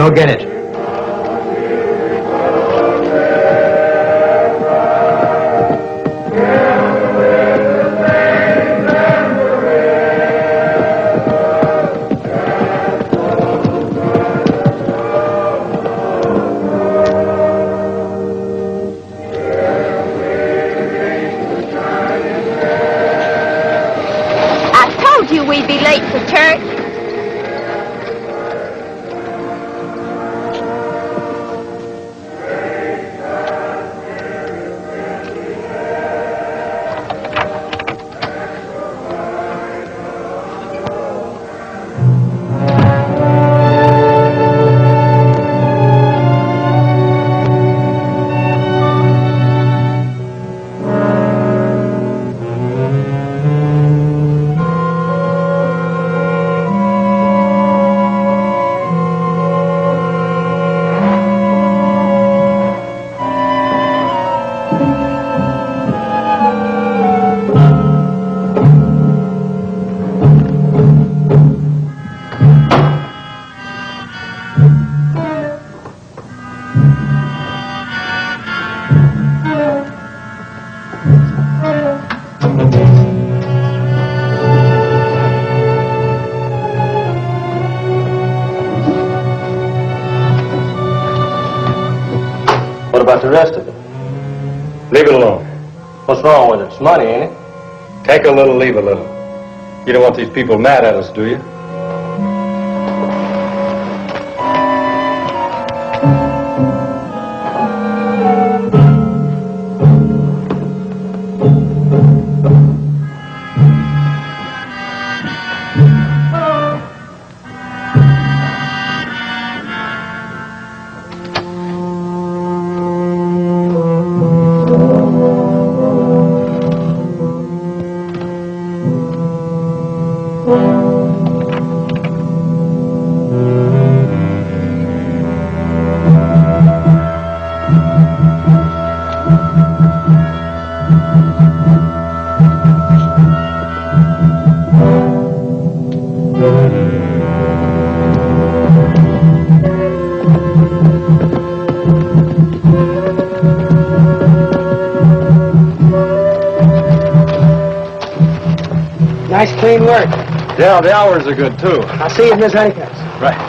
Go get it. We'd be late for church. What about the rest of it? Leave it alone. What's wrong with it? It's money, ain't it? Take a little, leave a little. You don't want these people mad at us, do you? Nice clean work. Yeah, the hours are good, too. I'll see you if Miss Honey comes. Right.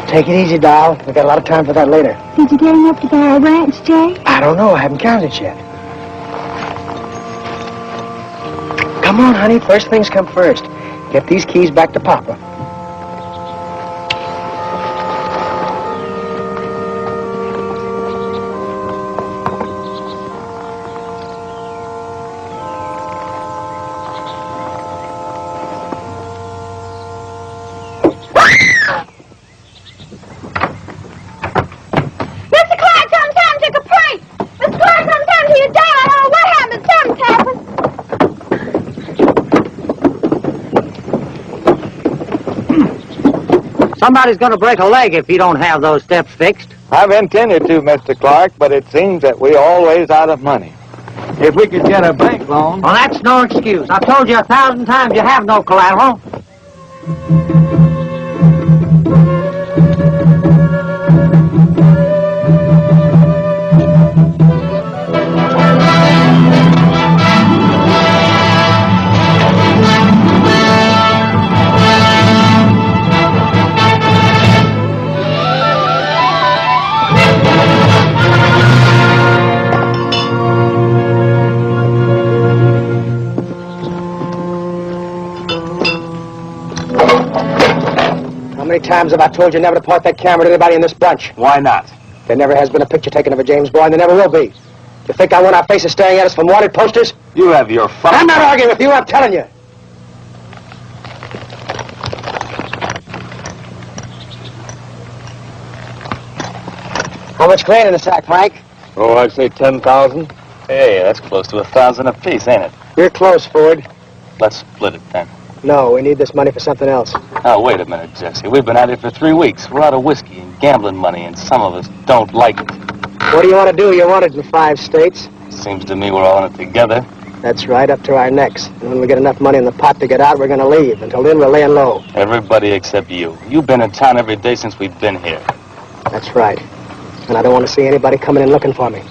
Take it easy, doll. We got a lot of time for that later. Did you get enough to buy a ranch, Jay? I don't know. I haven't counted yet. Come on, honey. First things come first. Get these keys back to Papa. Somebody's going to break a leg if you don't have those steps fixed. I've intended to, Mr. Clark, but it seems that we're always out of money. If we could get a bank loan... Well, that's no excuse. I've told you 1,000 times you have no collateral. How many times have I told you never to point that camera at anybody in this bunch? Why not? There never has been a picture taken of a James boy, and there never will be. You think I want our faces staring at us from wanted posters? You have your fun. I'm not arguing with you, I'm telling you. How much grain in the sack, Frank? Oh, I'd say 10,000. Hey, that's close to 1,000 apiece, ain't it? You're close, Ford. Let's split it then. No, we need this money for something else. Now, wait a minute, Jesse. We've been at it for 3 weeks. We're out of whiskey and gambling money, and some of us don't like it. What do you want to do? You're wanted in 5 states. Seems to me we're all in it together. That's right, up to our necks. And when we get enough money in the pot to get out, we're going to leave. Until then, we're laying low. Everybody except you. You've been in town every day since we've been here. That's right. And I don't want to see anybody coming in looking for me.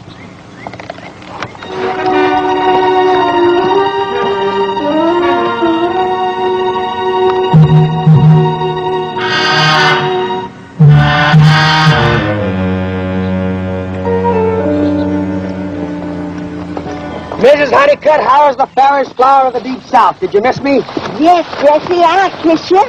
Mrs. Honeycutt, how is the fairest flower of the Deep South? Did you miss me? Yes, Jesse, I kiss you.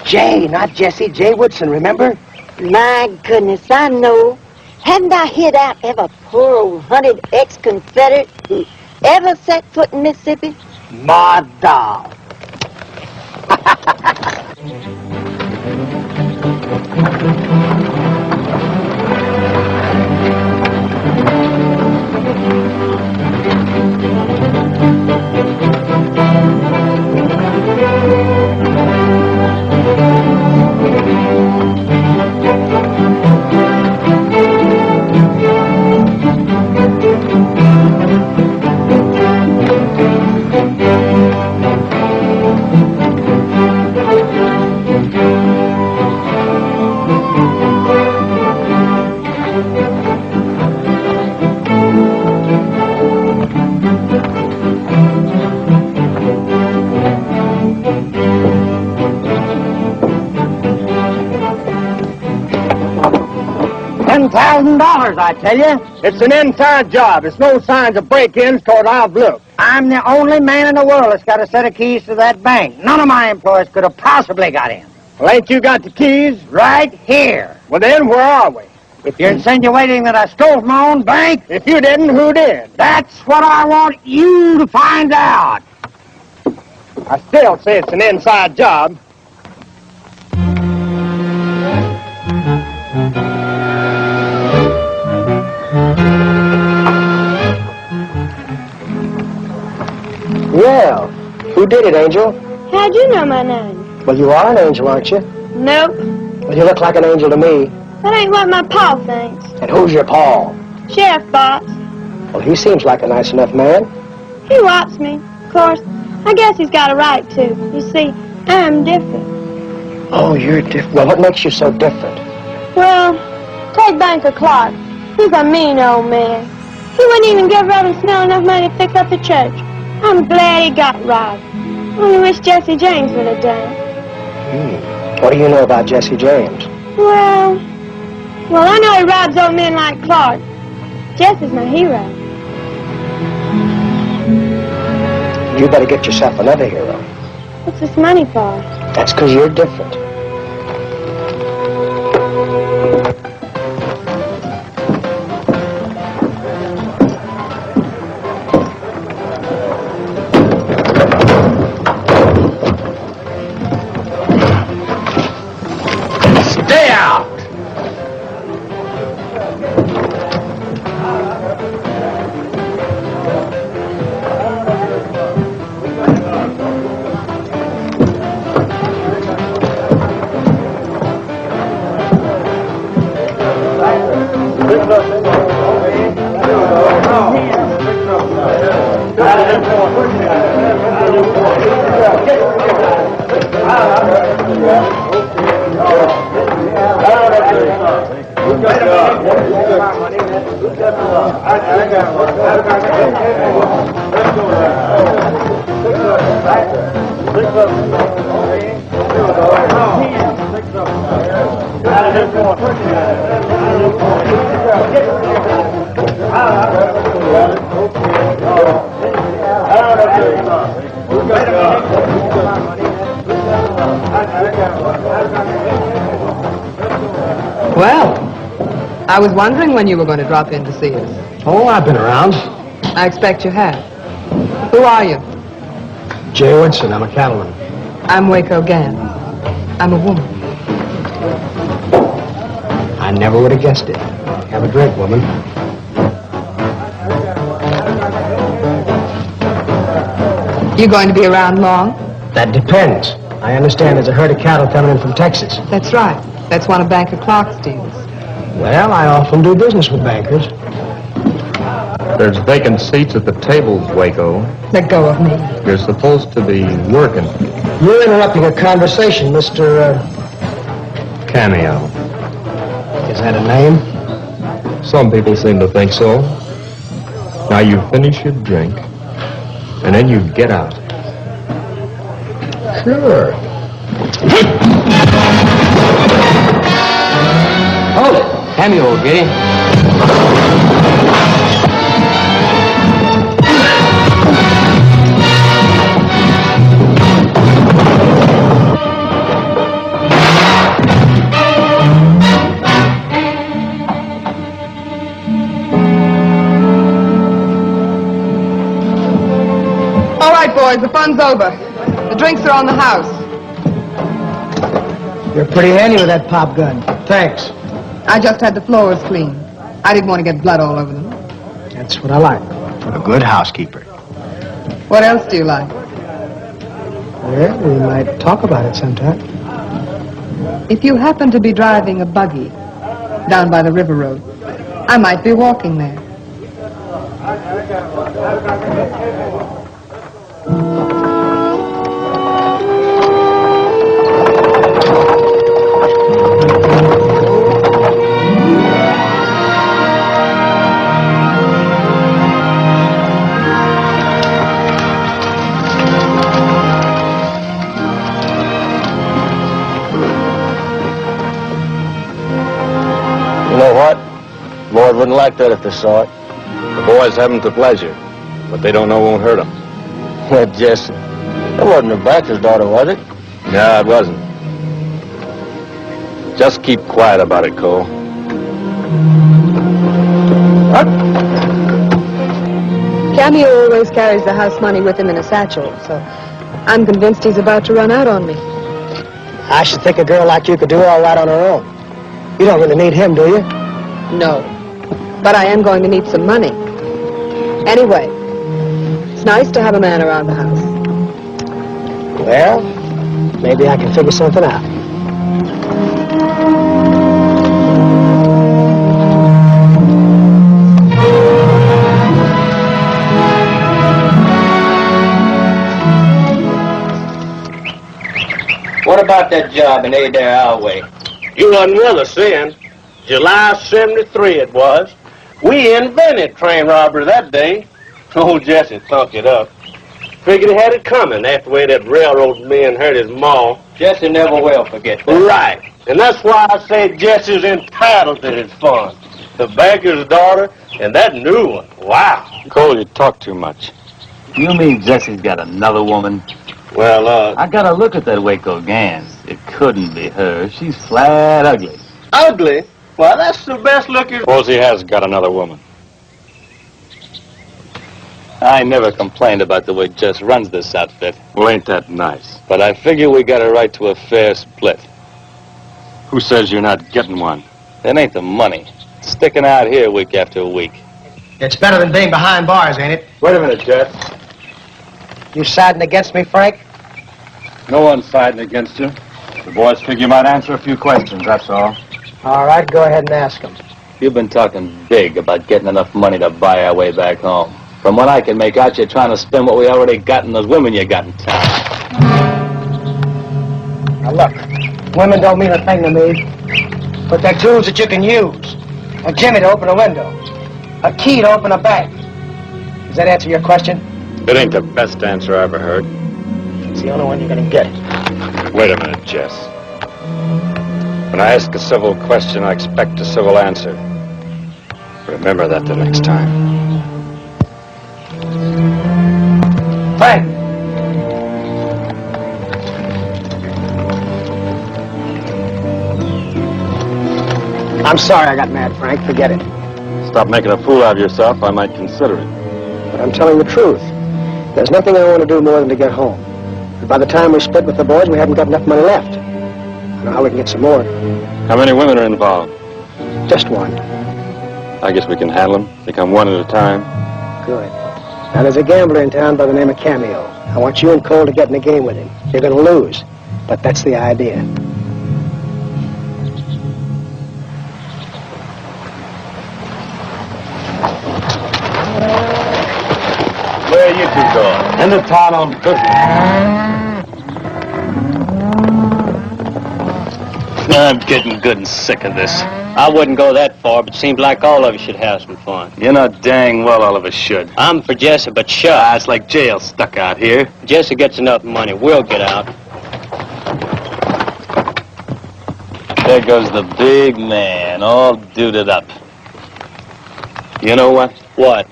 Jay, not Jesse. Jay Woodson, remember? My goodness, I know. Haven't I hit out every poor old hunted ex-Confederate who ever set foot in Mississippi? My doll. $10,000, I tell you. It's an inside job. It's no signs of break-ins toward I've looked. I'm the only man in the world that's got a set of keys to that bank. None of my employees could have possibly got in. Well, ain't you got the keys? Right here. Well, then, where are we? If you're insinuating that I stole from my own bank, If you didn't, who did? that's what I want you to find out. I still say it's an inside job. Well, who did it, Angel? How'd you know my name? Well, you are an angel, aren't you? Nope. Well, you look like an angel to me. That ain't what my pa thinks. And who's your Paul? Sheriff Box. Well, he seems like a nice enough man. He whops me. Of course, I guess he's got a right to. You see, I'm different. Oh, you're different. Well, what makes you so different? Well, take Banker Clark. He's a mean old man. He wouldn't even give Reverend Snell enough money to fix up the church. I'm glad he got robbed. Only wish Jesse James would have done it. What do you know about Jesse James? Well, I know he robs old men like Clark. Jesse's my hero. You better get yourself another hero. What's this money for? That's because you're different. Stay out! was wondering when you were going to drop in to see us. Oh, I've been around. I expect you have. Who are you? Jay Woodson, I'm a cattleman. I'm Waco Gann. I'm a woman. I never would have guessed it. Have a drink, woman. You going to be around long? That depends. I understand there's a herd of cattle coming in from Texas. That's right. That's one of Banker Clark's deals. Well, I often do business with bankers. There's vacant seats at the tables, Waco. Let go of me. You're supposed to be working. You're interrupting a conversation, Mr. Cameo. Is that a name? Some people seem to think so. Now you finish your drink, and then you get out. Sure. Hold it. Cameo will get him. All right, boys, the fun's over. The drinks are on the house. You're pretty handy with that pop gun. Thanks. I just had the floors cleaned. I didn't want to get blood all over them. That's what I like. A good housekeeper. What else do you like? Well, we might talk about it sometime. If you happen to be driving a buggy down by the river road, I might be walking there. You know what? The boys wouldn't like that if they saw it. The boys haven't the pleasure. What they don't know won't hurt them. Well, Jesse, that wasn't Rebecca's daughter, was it? No, it wasn't. Just keep quiet about it, Cole. What? Cameo always carries the house money with him in a satchel, so I'm convinced he's about to run out on me. I should think a girl like you could do all right on her own. You don't really need him, do you? No, but I am going to need some money. Anyway, it's nice to have a man around the house. Well, maybe I can figure something out. What about that job in Adair Allway? You wasn't with us then. July 73 it was. We invented train robbery that day. Old Jesse thunk it up. Figured he had it coming after the way that railroad man hurt his maw. Jesse never will forget that. Right. And that's why I say Jesse's entitled to his fun. The banker's daughter and that new one. Wow. Cole, you talk too much. You mean Jesse's got another woman? Well, I gotta look at that Waco Gann. It couldn't be her. She's flat ugly. ugly? Well, that's the best looking... Suppose he has got another woman. I never complained about the way Jess runs this outfit. Well, ain't that nice? But I figure we got a right to a fair split. Who says you're not getting one? It ain't the money. It's sticking out here week after week. It's better than being behind bars, ain't it? Wait a minute, Jess. You siding against me, Frank? No one's siding against you. The boys figure you might answer a few questions, that's all. All right, go ahead and ask them. You've been talking big about getting enough money to buy our way back home. From what I can make out, you're trying to spend what we already got in those women you got in town. Now, look, women don't mean a thing to me, but they're tools that you can use. A jimmy to open a window, a key to open a bank. Does that answer your question? It ain't the best answer I ever heard. It's the only one you're going to get. Wait a minute, Jess. When I ask a civil question, I expect a civil answer. Remember that the next time. Frank! I'm sorry I got mad, Frank. Forget it. Stop making a fool out of yourself. I might consider it. But I'm telling the truth. There's nothing I want to do more than to get home. And by the time we split with the boys, we haven't got enough money left. I know how we can get some more. How many women are involved? Just one. I guess we can handle them. They come one at a time. Good. Now, there's a gambler in town by the name of Cameo. I want you and Cole to get in the game with him. You're going to lose, but that's the idea. Where are you two going? Into town on business. I'm getting good and sick of this. I wouldn't go that far, but seems like all of us should have some fun. You know dang well all of us should. I'm for Jesse, but shut. It's like jail stuck out here. Jesse gets enough money. We'll get out. There goes the big man, all duded up. You know what? What?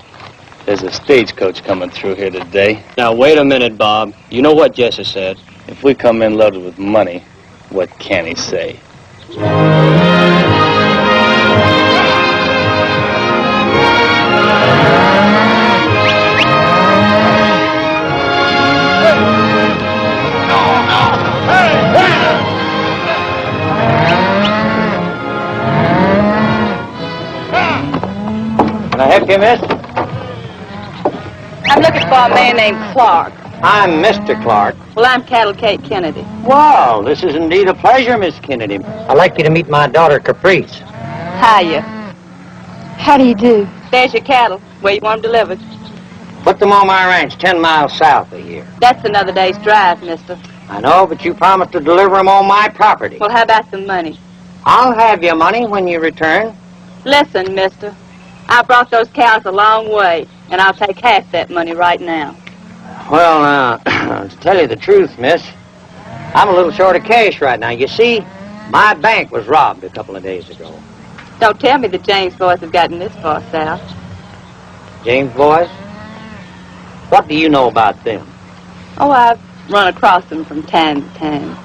There's a stagecoach coming through here today. Now, wait a minute, Bob. You know what Jesse said. If we come in loaded with money, what can he say? Can I help you, miss? I'm looking for a man named Clark. I'm Mr. Clark. Well, I'm Cattle Kate Kennedy. Wow, this is indeed a pleasure, Miss Kennedy. I'd like you to meet my daughter, Caprice. Hiya. How do you do? There's your cattle. Where you want them delivered? Put them on my ranch 10 miles south of here. That's another day's drive, mister. I know, but you promised to deliver them on my property. Well, how about some money? I'll have your money when you return. Listen, mister. I brought those cows a long way, and I'll take half that money right now. Well, now, to tell you the truth, miss, I'm a little short of cash right now. You see, my bank was robbed a couple of days ago. Don't tell me the James boys have gotten this far south. James boys? What do you know about them? Oh, I've run across them from time to time.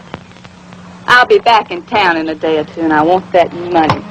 I'll be back in town in a day or two, and I want that money.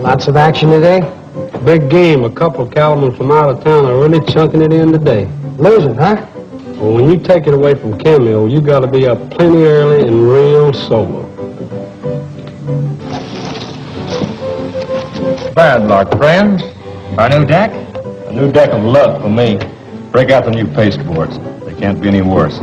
Lots of action today? Big game. A couple of cattlemen from out of town are really chunking it in today. Losing, huh? Well, when you take it away from Cameo, you got to be up plenty early and real sober. Bad luck, friends. Our new deck? A new deck of luck for me. Break out the new pasteboards. They can't be any worse.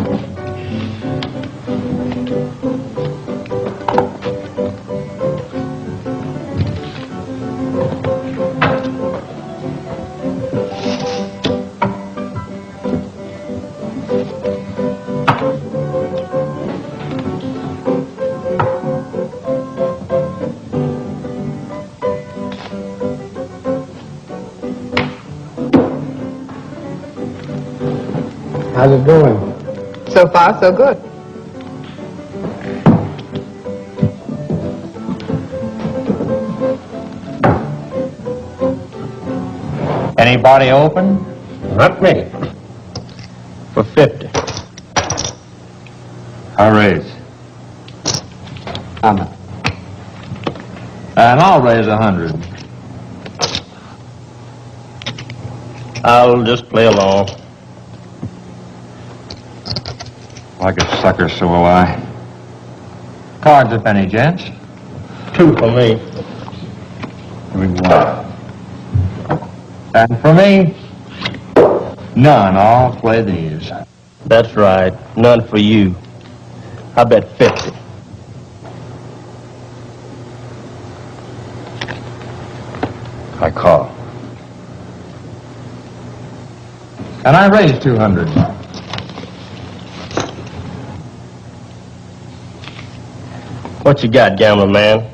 How's it going? So far, so good. Anybody open? Not me. For 50. I raise. How much? And I'll raise 100. I'll just play along. Like a sucker, so will I. Cards a penny, gents. 2 for me. Here we go. And for me, none. I'll play these. That's right. None for you. I bet 50. I call. And I raise 200. What you got, gambler man?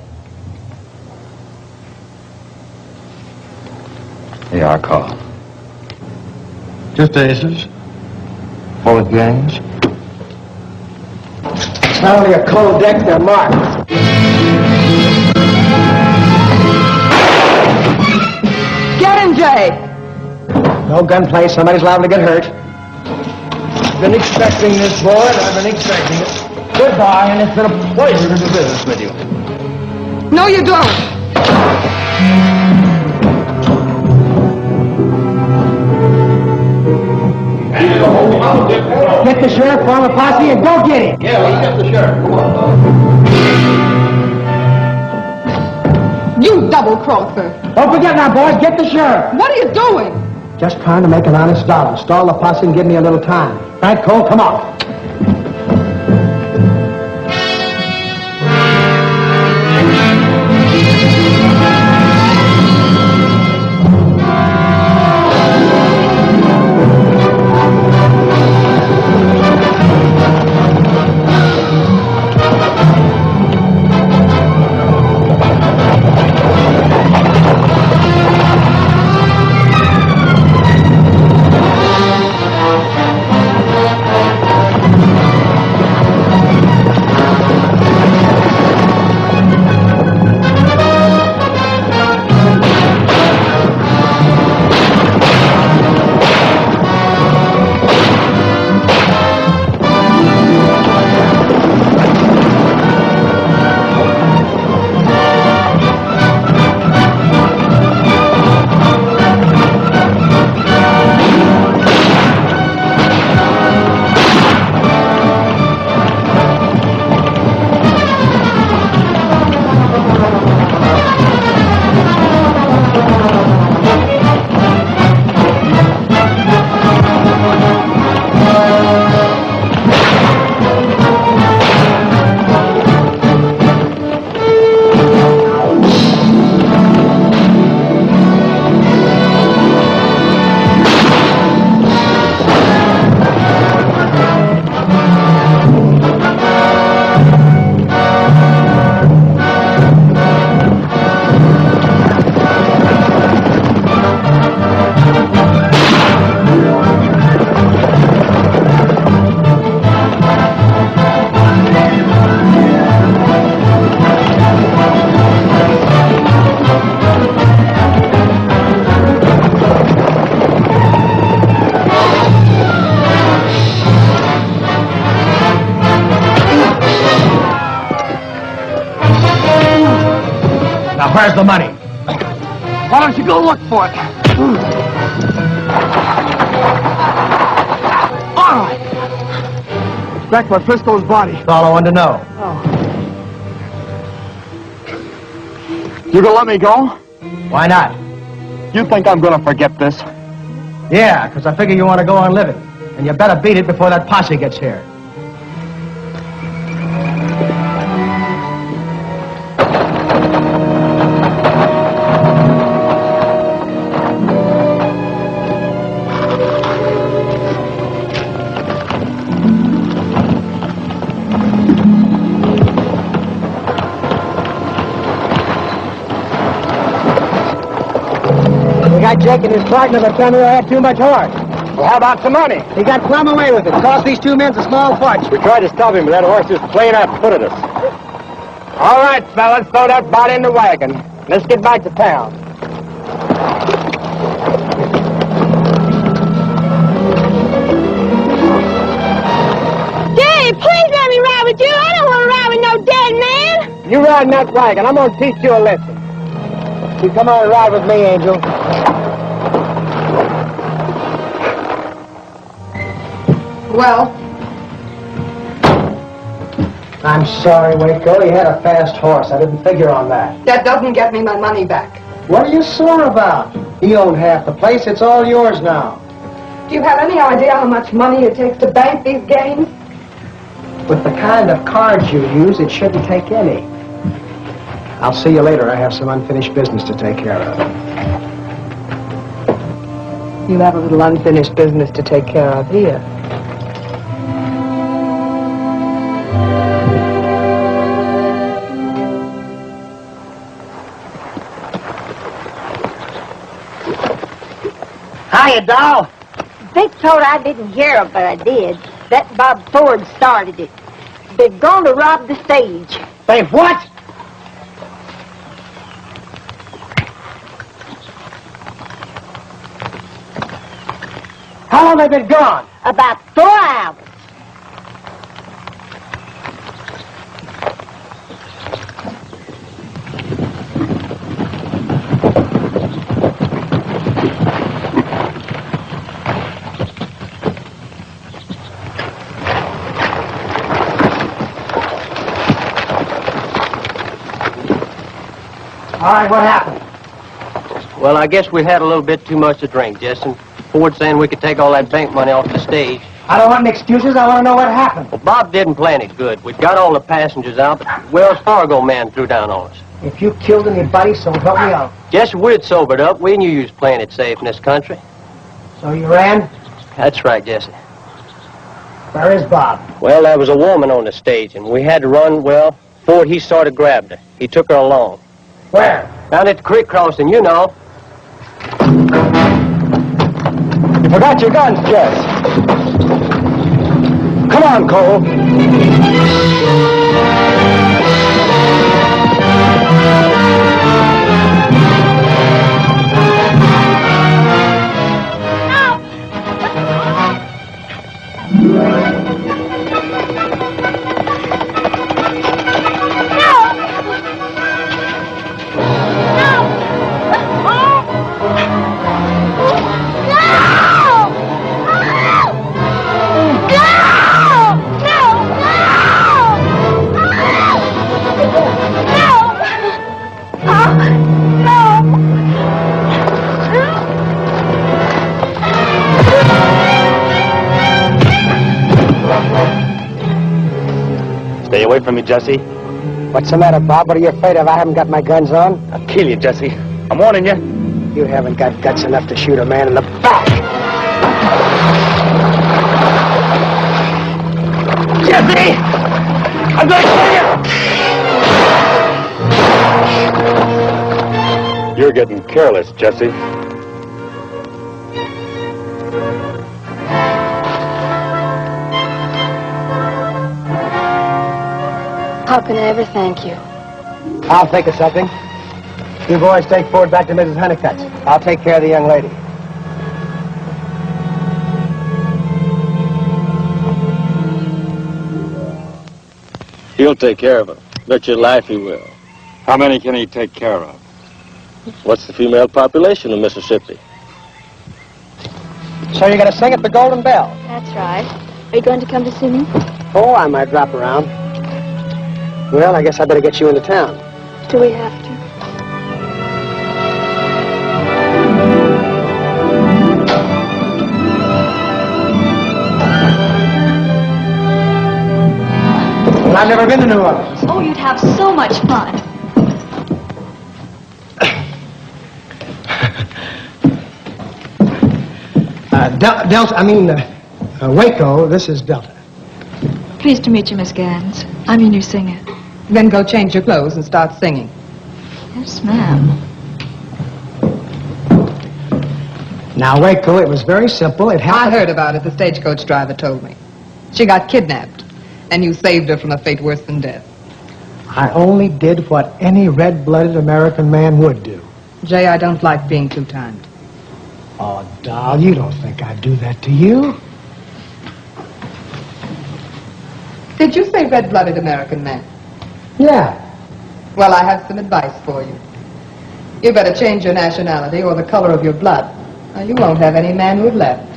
They are called. Just aces. Full of games. It's not only a cold deck, they're marked. Get him, Jay! No gunplay, somebody's liable to get hurt. I've been expecting this, boy, and I've been expecting it. Goodbye, and it's been a pleasure to do business with you. No, you don't. Get the sheriff, form a posse, and go get him. Yeah, well, get the sheriff. Come on. You double-crosser. Don't forget now, boys, get the sheriff. What are you doing? Just trying to make an honest dollar. Stall the posse and give me a little time. Right, Cole? Come on. Where's the money? Why don't you go look for it? All right. It's back by Frisco's body. That's all I wanted to know. Oh. You gonna let me go? Why not? You think I'm gonna forget this? Yeah, because I figure you want to go on living. And you better beat it before that posse gets here. Jake and his partner that tell me I had too much horse. Well, how about some money? He got plumb away with it. Cost these two men a small fortune. We tried to stop him, but that horse just plain out foot at us. All right, fellas, throw that body in the wagon. Let's get back to town. Daddy, please let me ride with you. I don't want to ride with no dead man. You ride in that wagon. I'm going to teach you a lesson. You come on and ride with me, Angel. Well? I'm sorry, Waco. He had a fast horse. I didn't figure on that. That doesn't get me my money back. What are you sore about? He owned half the place. It's all yours now. Do you have any idea how much money it takes to bank these games? With the kind of cards you use, it shouldn't take any. I'll see you later. I have some unfinished business to take care of. You have a little unfinished business to take care of here. Hiya, doll. Vic thought I didn't hear it, but I did. That Bob Ford started it. They're going to rob the stage. They what? How long have they been gone? About 4 hours. All right, what happened? Well, I guess we had a little bit too much to drink, Justin. Ford saying we could take all that bank money off the stage. I don't want any excuses. I want to know what happened. Well, Bob didn't plan it good. We'd got all the passengers out, but the Wells Fargo man threw down on us. If you killed anybody, so help me out. Jesse, we'd sobered up. We knew you was playing it safe in this country. So you ran? That's right, Jesse. Where is Bob? Well, there was a woman on the stage, and we had to run. Well, Ford, he sort of grabbed her. He took her along. Where? Down at the creek crossing, you know. You forgot your guns, Jess. Come on, Cole. Stay away from me, Jesse. What's the matter, Bob? What are you afraid of? I haven't got my guns on. I'll kill you, Jesse. I'm warning you. You haven't got guts enough to shoot a man in the back. Jesse! I'm going to kill you! You're getting careless, Jesse. How can I ever thank you? I'll think of something. You boys take Ford back to Mrs. Honeycutt's. I'll take care of the young lady. He'll take care of her. Bet your life he will. How many can he take care of? What's the female population of Mississippi? So you're going to sing at the Golden Bell? That's right. Are you going to come to see me? Oh, I might drop around. Well, I guess I better get you into town. Do we have to? Well, I've never been to New Orleans. Oh, you'd have so much fun. Waco, this is Delta. Pleased to meet you, Miss Gans. I'm your new singer. Then go change your clothes and start singing. Yes, ma'am. Now, Waco, it was very simple. It happened... I heard about it. The stagecoach driver told me. She got kidnapped, and you saved her from a fate worse than death. I only did what any red-blooded American man would do. Jay, I don't like being too kind. Oh, doll, you don't think I'd do that to you? Did you say red-blooded American man? Yeah. Well, I have some advice for you. You better change your nationality or the color of your blood. Or you won't have any manhood left.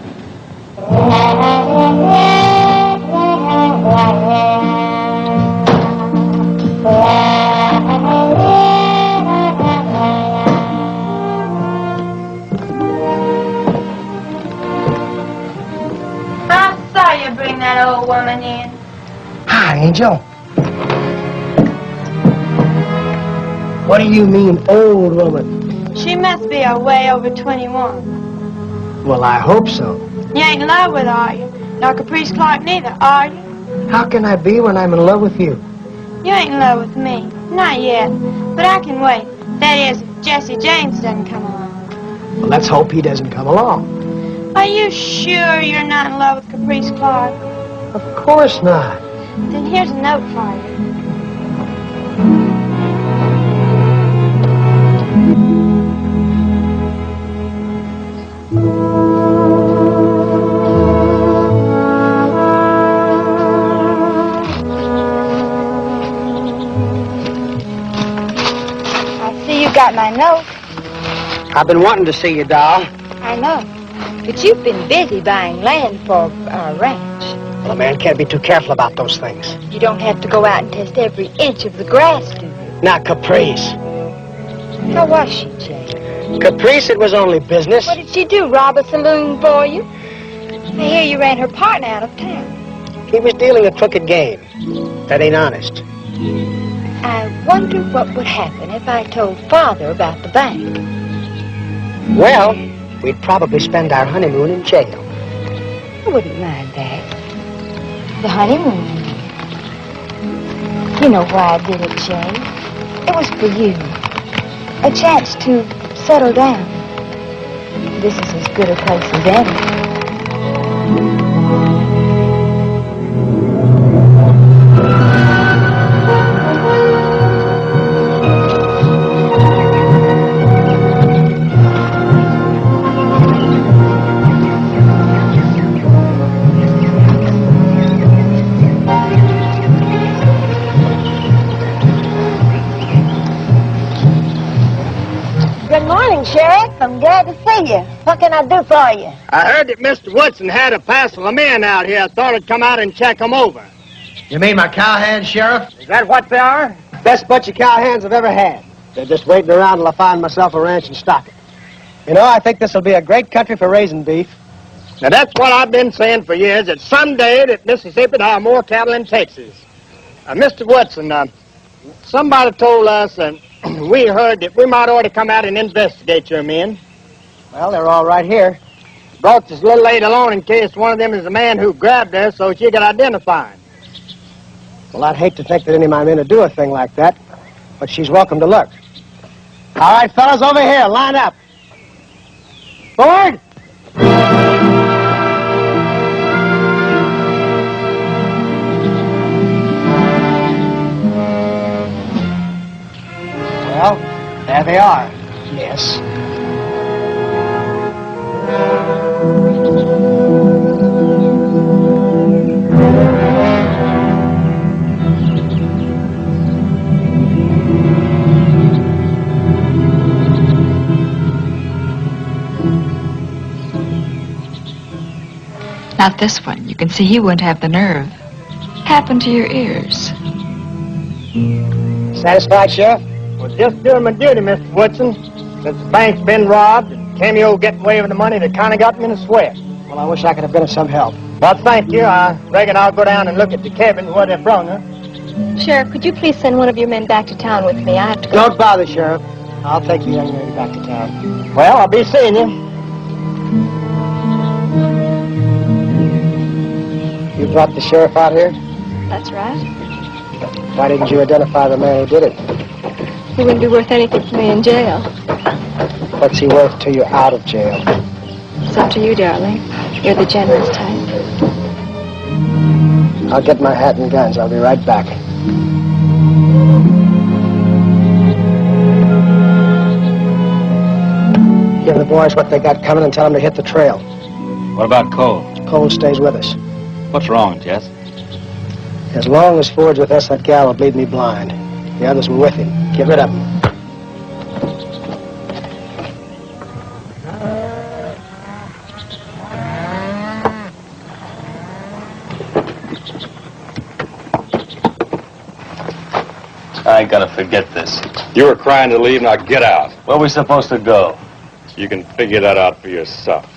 I saw you bring that old woman in. Hi, Angel. What do you mean, old woman? She must be way over 21. Well, I hope so. You ain't in love with her, are you? Nor Caprice Clark neither, are you? How can I be when I'm in love with you? You ain't in love with me. Not yet. But I can wait. That is, if Jesse James doesn't come along. Well, let's hope he doesn't come along. Are you sure you're not in love with Caprice Clark? Of course not. Then here's a note for you. I see you got my note. I've been wanting to see you, doll. I know. But you've been busy buying land for our ranch. Well, a man can't be too careful about those things. You don't have to go out and test every inch of the grass, do you? Not Caprice. How was she, Jay? Caprice, it was only business. What did she do, rob a saloon for you? I hear you ran her partner out of town. He was dealing a crooked game. That ain't honest. I wonder what would happen if I told Father about the bank. Well, we'd probably spend our honeymoon in jail. I wouldn't mind that. The honeymoon. You know why I did it, Jay. It was for you. A chance to settle down. This is as good a place as any. Good morning, Sheriff. I'm glad to see you. What can I do for you? I heard that Mr. Woodson had a parcel of men out here. I thought I'd come out and check them over. You mean my cowhands, Sheriff? Is that what they are? Best bunch of cowhands I've ever had. They're just waiting around till I find myself a ranch and stock it. You know, I think this will be a great country for raising beef. Now, that's what I've been saying for years, that someday that Mississippi will have more cattle than Texas. Mr. Woodson, somebody told us, we heard that we might ought to come out and investigate your men. Well, they're all right here. Brought this little lady along in case one of them is the man who grabbed her so she could identify him. Well, I'd hate to think that any of my men would do a thing like that, but she's welcome to look. All right, fellas, over here, line up. Forward! Well, there they are. Yes. Not this one. You can see he wouldn't have the nerve. Happened to your ears. Satisfied, Sheriff? Well, just doing my duty, Mr. Woodson. Since the bank's been robbed and Cameo getting away with the money, that kind of got me in a sweat. Well, I wish I could have been of some help. Well, thank you. I reckon I'll go down and look at the cabin where they brought her. Sheriff, could you please send one of your men back to town with me? I have to go. Don't bother, Sheriff. I'll take the young lady back to town. Well, I'll be seeing you. You brought the sheriff out here? That's right. Why didn't you identify the man who did it? He wouldn't be worth anything to me in jail. What's he worth till you're out of jail? It's up to you, darling. You're the generous type. I'll get my hat and guns. I'll be right back. Give the boys what they got coming and tell them to hit the trail. What about Cole? Cole stays with us. What's wrong, Jess? As long as Ford's with us, that gal will bleed me blind. The others were with him. Get rid of them. I ain't gonna forget this. You were crying to leave, now get out. Where we supposed to go? You can figure that out for yourself.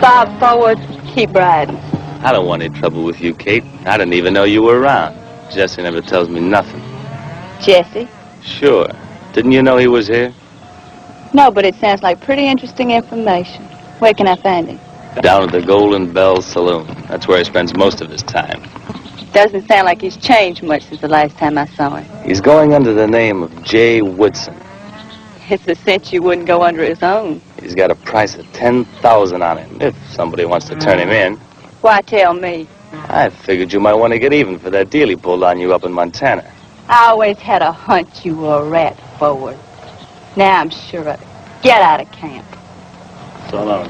Bob, forward. Keep riding. I don't want any trouble with you, Kate. I didn't even know you were around. Jesse never tells me nothing. Jesse? Sure. Didn't you know he was here? No, but it sounds like pretty interesting information. Where can I find him? Down at the Golden Bell Saloon. That's where he spends most of his time. Doesn't sound like he's changed much since the last time I saw him. He's going under the name of J. Woodson. It's a cinch you wouldn't go under his own. He's got a price of $10,000 on him, if somebody wants to turn him in. Why tell me? I figured you might want to get even for that deal he pulled on you up in Montana. I always had a hunch you were a rat, forward. Now I'm sure of it. Get out of camp. So long.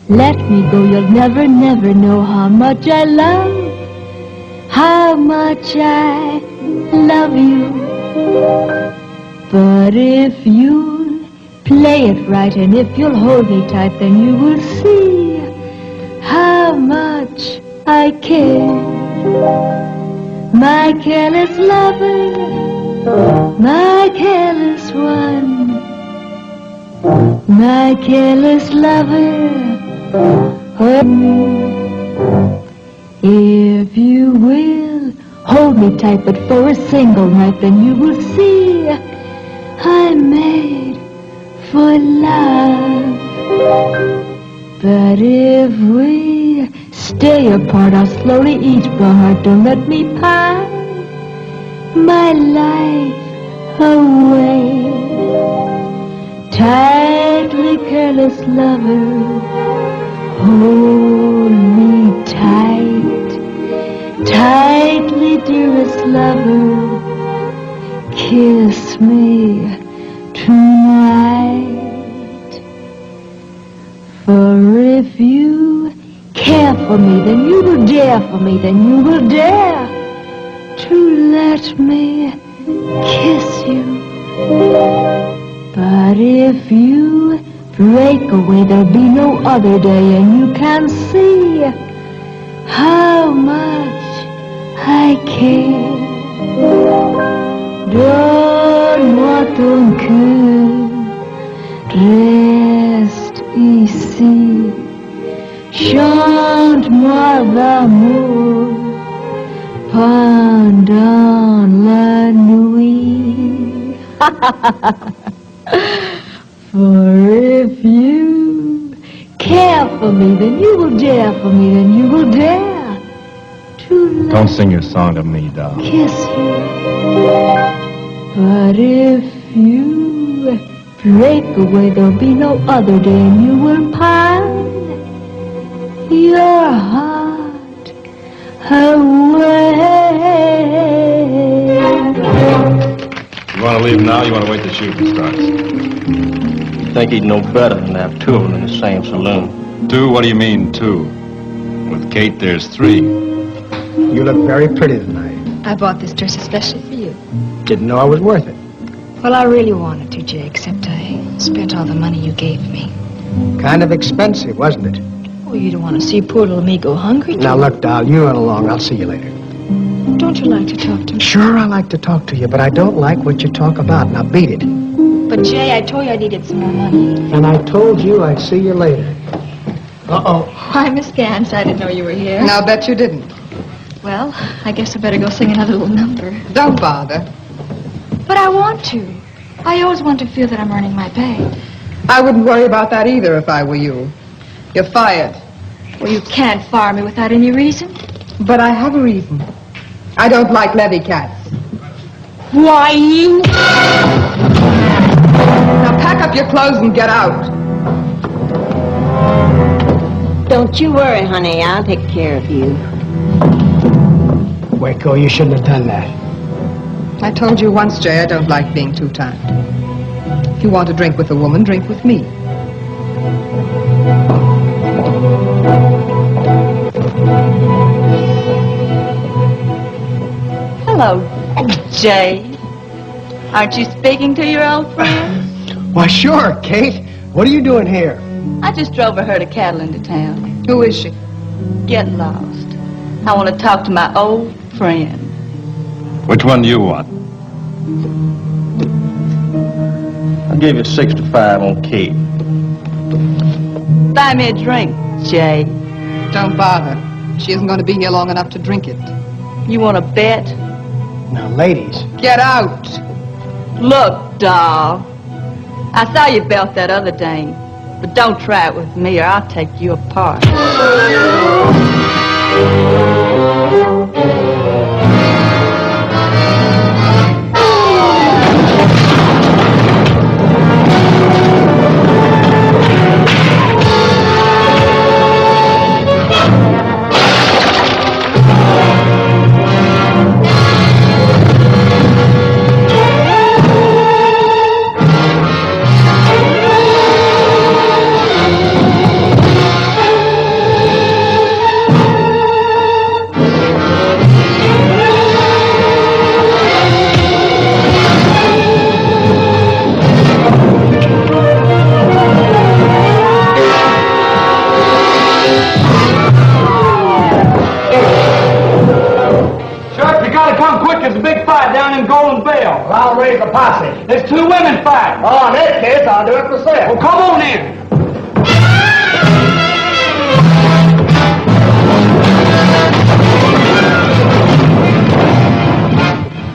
Let me go, you'll never, never know how much I love, how much I love you. But if you'll play it right and if you'll hold me tight, then you will see how much I care. My careless lover, my careless one, my careless lover, hold me. If you will hold me tight but for a single night, then you will see I'm made for love. But if we stay apart, I'll slowly eat my heart. Don't let me pine my life away. Tightly, careless lover, hold me tight. Tightly, dearest lover, kiss me tonight. For if you care for me, then you will dare for me, then you will dare to let me kiss you. But if you break away, there'll be no other day, and you can see how much I care. Donne-moi ton cœur, reste ici. Chante-moi l'amour pendant la nuit. For if you care for me, then you will dare for me, then you will dare to Don't sing your song to me, doll. kiss you. But if you break away, there'll be no other day, and you will pine your heart away. want to leave now, or you want to wait till shooting starts? You think he'd know better than to have two of them in the same saloon? Two? What do you mean, two? With Kate, there's three. You look very pretty tonight. I bought this dress especially for you. Didn't know I was worth it. Well, I really wanted to, Jay, except I spent all the money you gave me. Kind of expensive, wasn't it? Oh, you don't want to see poor little me go hungry, do Now, you? look, doll, you run along. I'll see you later. Don't you like to talk to me? Sure, I like to talk to you, but I don't like what you talk about. Now, beat it. But, Jay, I told you I needed some more money. And I told you I'd see you later. Uh-oh. Why, Miss Gans, I didn't know you were here. Now, I bet you didn't. Well, I guess I better go sing another little number. Don't bother. But I want to. I always want to feel that I'm earning my pay. I wouldn't worry about that either if I were you. You're fired. Well, you can't fire me without any reason. But I have a reason. I don't like levy cats. Why, you... Now pack up your clothes and get out. Don't you worry, honey. I'll take care of you. Waco, you shouldn't have done that. I told you once, Jay, I don't like being too timed. If you want to drink with a woman, drink with me. Hello, Jay. Aren't you speaking to your old friend? Why, sure, Kate. What are you doing here? I just drove her to Catalan to town. Who is she? Get lost. I want to talk to my old friend. Which one do you want? I'll give you 65 on Kate. Buy me a drink, Jay. Don't bother. She isn't going to be here long enough to drink it. You want to bet? Now, ladies. Get out. Look, doll. I saw you belt that other dame. But don't try it with me or I'll take you apart. I'll raise the posse. There's two women fighting. Oh, in that case, I'll do it myself. Well, come on in.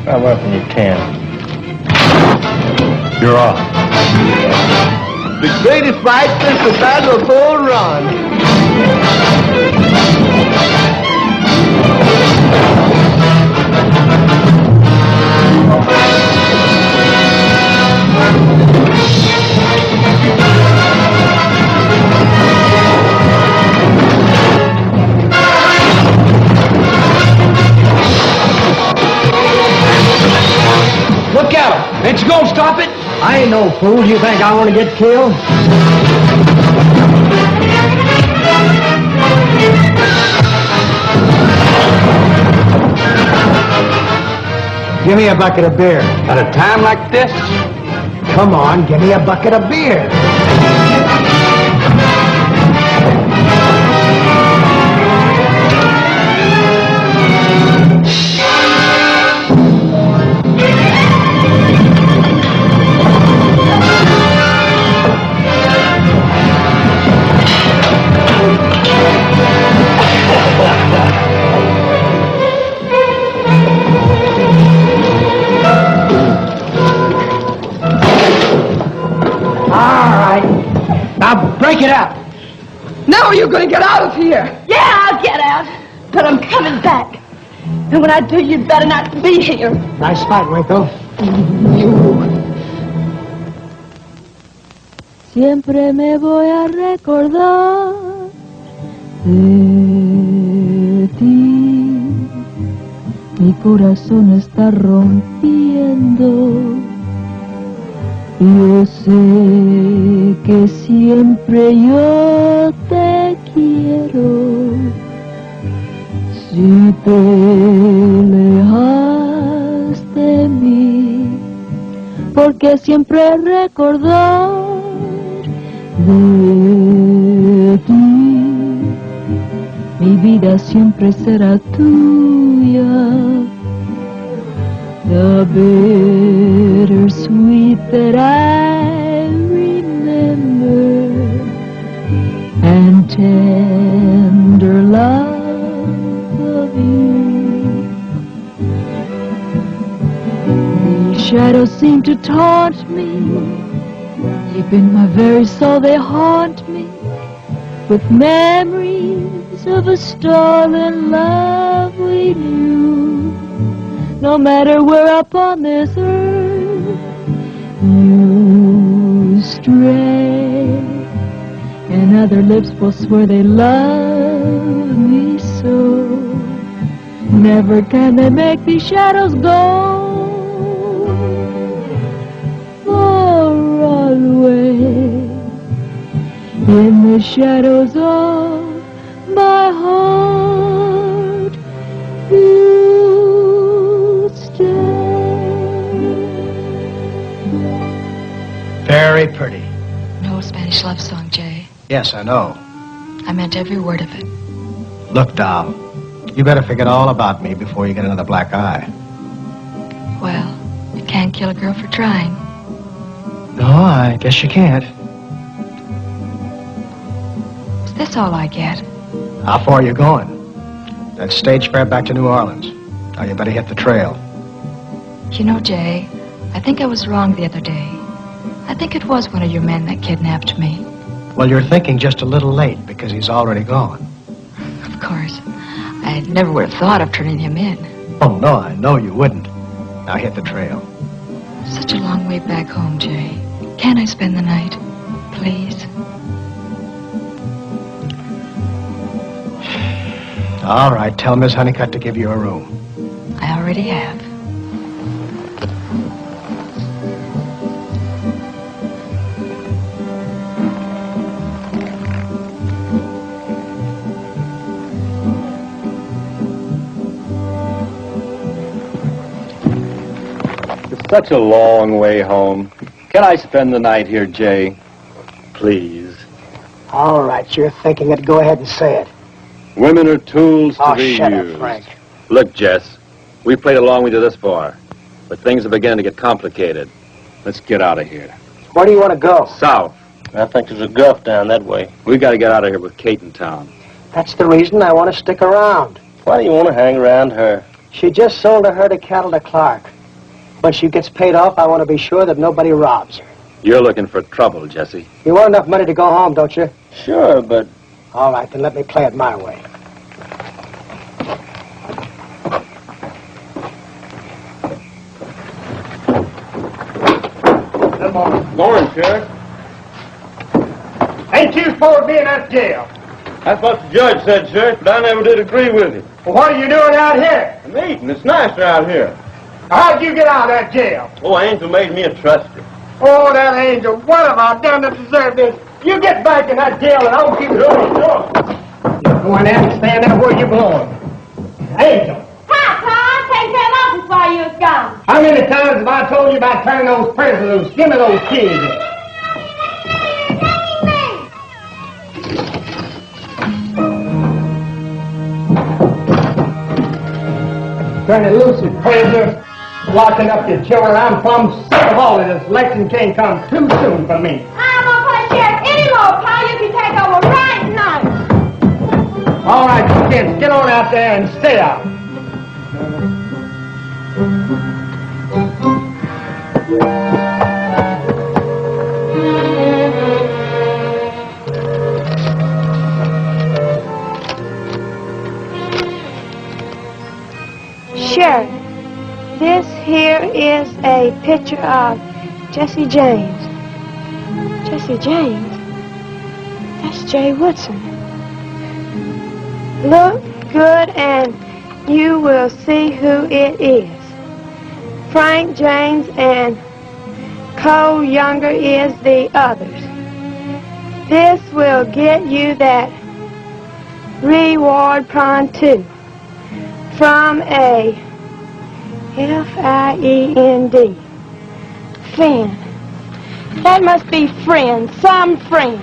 I'm up in your tent. You're off. The greatest fight since the Battle of Bull Run. Look out! Ain't you gonna stop it? I ain't no fool. You think I want to get killed? Give me a bucket of beer. At a time like this? Come on, give me a bucket of beer. Break it up. No, you're going to get out of here. Yeah, I'll get out. But I'm coming back. And when I do, you'd better not be here. Nice fight, Waco. Siempre me voy a recordar de ti. Mi corazón está rompiendo Yo sé que siempre yo te quiero. Si te alejas de mí, porque siempre recordar de ti, mi vida siempre será tuya. The bittersweet that I remember, and tender love of you. These shadows seem to taunt me, deep in my very soul they haunt me, with memories of a stolen love we knew. No matter where upon this earth you stray, and other lips will swear they love me so, never can they make these shadows go. For always in the shadows of my heart you stay. Very pretty. No Spanish love song, Jay. Yes, I know. I meant every word of it. Look, doll, you better forget all about me before you get another black eye. Well, you can't kill a girl for trying. No, I guess you can't. Is this all I get? How far are you going? That stage fare back to New Orleans. Now you better hit the trail. You know, Jay, I think I was wrong the other day. I think it was one of your men that kidnapped me. Well, you're thinking just a little late because he's already gone. Of course. I never would have thought of turning him in. Oh, no, I know you wouldn't. Now hit the trail. Such a long way back home, Jay. Can I spend the night? Please? All right, tell Miss Honeycutt to give you a room. I already have. It's such a long way home. Can I spend the night here, Jay? Please. All right, you're thinking it. Go ahead and say it. Women are tools to be shut used. up, Frank. Look, Jess, we played along with you this far, but things are beginning to get complicated. Let's get out of here. Where do you want to go? South. I think there's a gulf down that way. We got to get out of here with Kate in town. That's the reason I want to stick around. Why do you want to hang around her? She just sold a herd of cattle to Clark. When she gets paid off, I want to be sure that nobody robs her. You're looking for trouble, Jesse. You want enough money to go home, don't you? Sure, but... All right, then let me play it my way. Good morning. Morning, Sheriff. Ain't you supposed to be in that jail? That's what the judge said, Sheriff, but I never did agree with him. Well, what are you doing out here? I'm eating. It's nicer out here. How'd you get out of that jail? Oh, Angel made me a trustee. Oh, that angel. What have I done to deserve this? You get back in that jail and I'll keep it on. You go in there and stand there where you belong. Angel. Hi, Tom. Take care of office while you was gone. How many times have I told you about turning those prisoners loose? Give me those keys. Turning loose with prisoners, locking up your children. I'm plumb sick of all of this. Election can't come too soon for me. I'm gonna play sheriff anymore, Paul. You can take over right now. All right, you kids, get on out there and stay out. Sheriff, this here is a picture of Jesse James. Jesse James? That's Jay Woodson. Look good and you will see who it is. Frank James and co-younger is the others. This will get you that reward pronto from a F-I-E-N-D. Friend. That must be friend, some friend.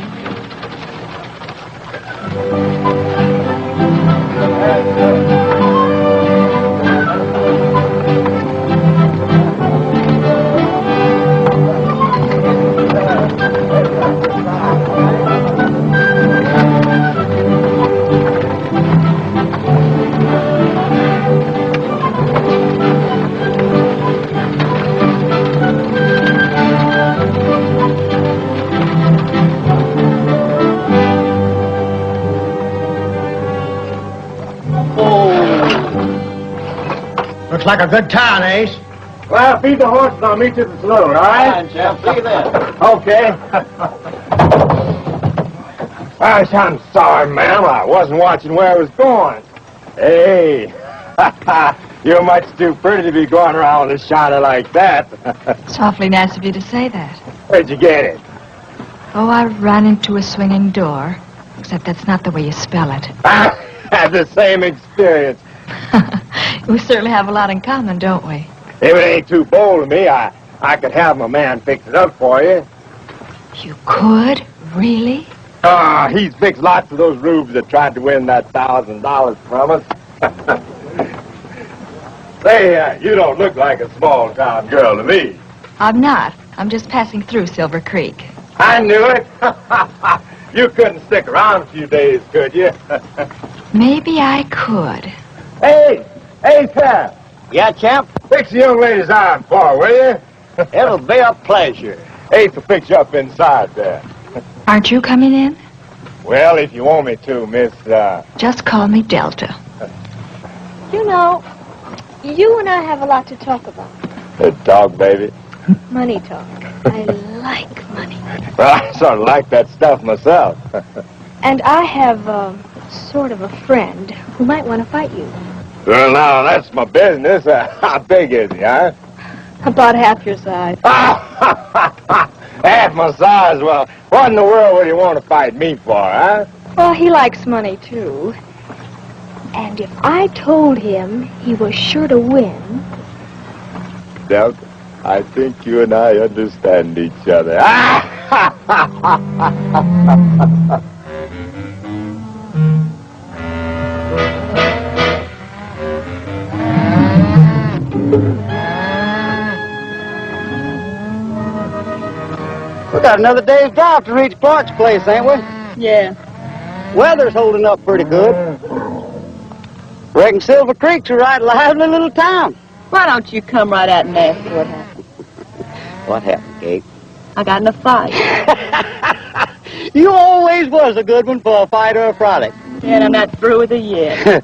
Looks like a good town, Ace. Well, feed the horse and I'll meet you at the saloon, all right? Fine, Jeff. See you then. Okay. I'm sorry, ma'am. I wasn't watching where I was going. Hey, you're much too pretty to be going around with a shiner like that. It's awfully nice of you to say that. Where'd you get it? Oh, I ran into a swinging door. Except that's not the way you spell it. Had the same experience. We certainly have a lot in common, don't we? If it ain't too bold of me, I could have my man fix it up for you. You could? Really? He's fixed lots of those rubes that tried to win that $1,000 from us. Say, you don't look like a small-town girl to me. I'm not. I'm just passing through Silver Creek. I knew it. You couldn't stick around a few days, could you? Maybe I could. Hey, Sam. Yeah, champ? Fix the young lady's arm for her, will you? It'll be a pleasure. Ace will fix you up inside there. Aren't you coming in? Well, if you want me to, miss, Just call me Delta. You know, you and I have a lot to talk about. Good talk, baby. Money talk. I like money. Well, I sort of like that stuff myself. And I have, sort of a friend who might want to fight you. Well, now, that's my business. How big is he, huh? About half your size. Half my size? Well, what in the world would he want to fight me for, huh? Well, he likes money, too. And if I told him he was sure to win... Delta, I think you and I understand each other. We got another day's drive to reach Clark's place, ain't we? Yeah. Weather's holding up pretty good. Reckon Silver Creek's a right lively little town. Why don't you come right out and ask me what happened? What happened, Kate? I got in a fight. You always was a good one for a fight or a frolic. And I'm not through with her yet.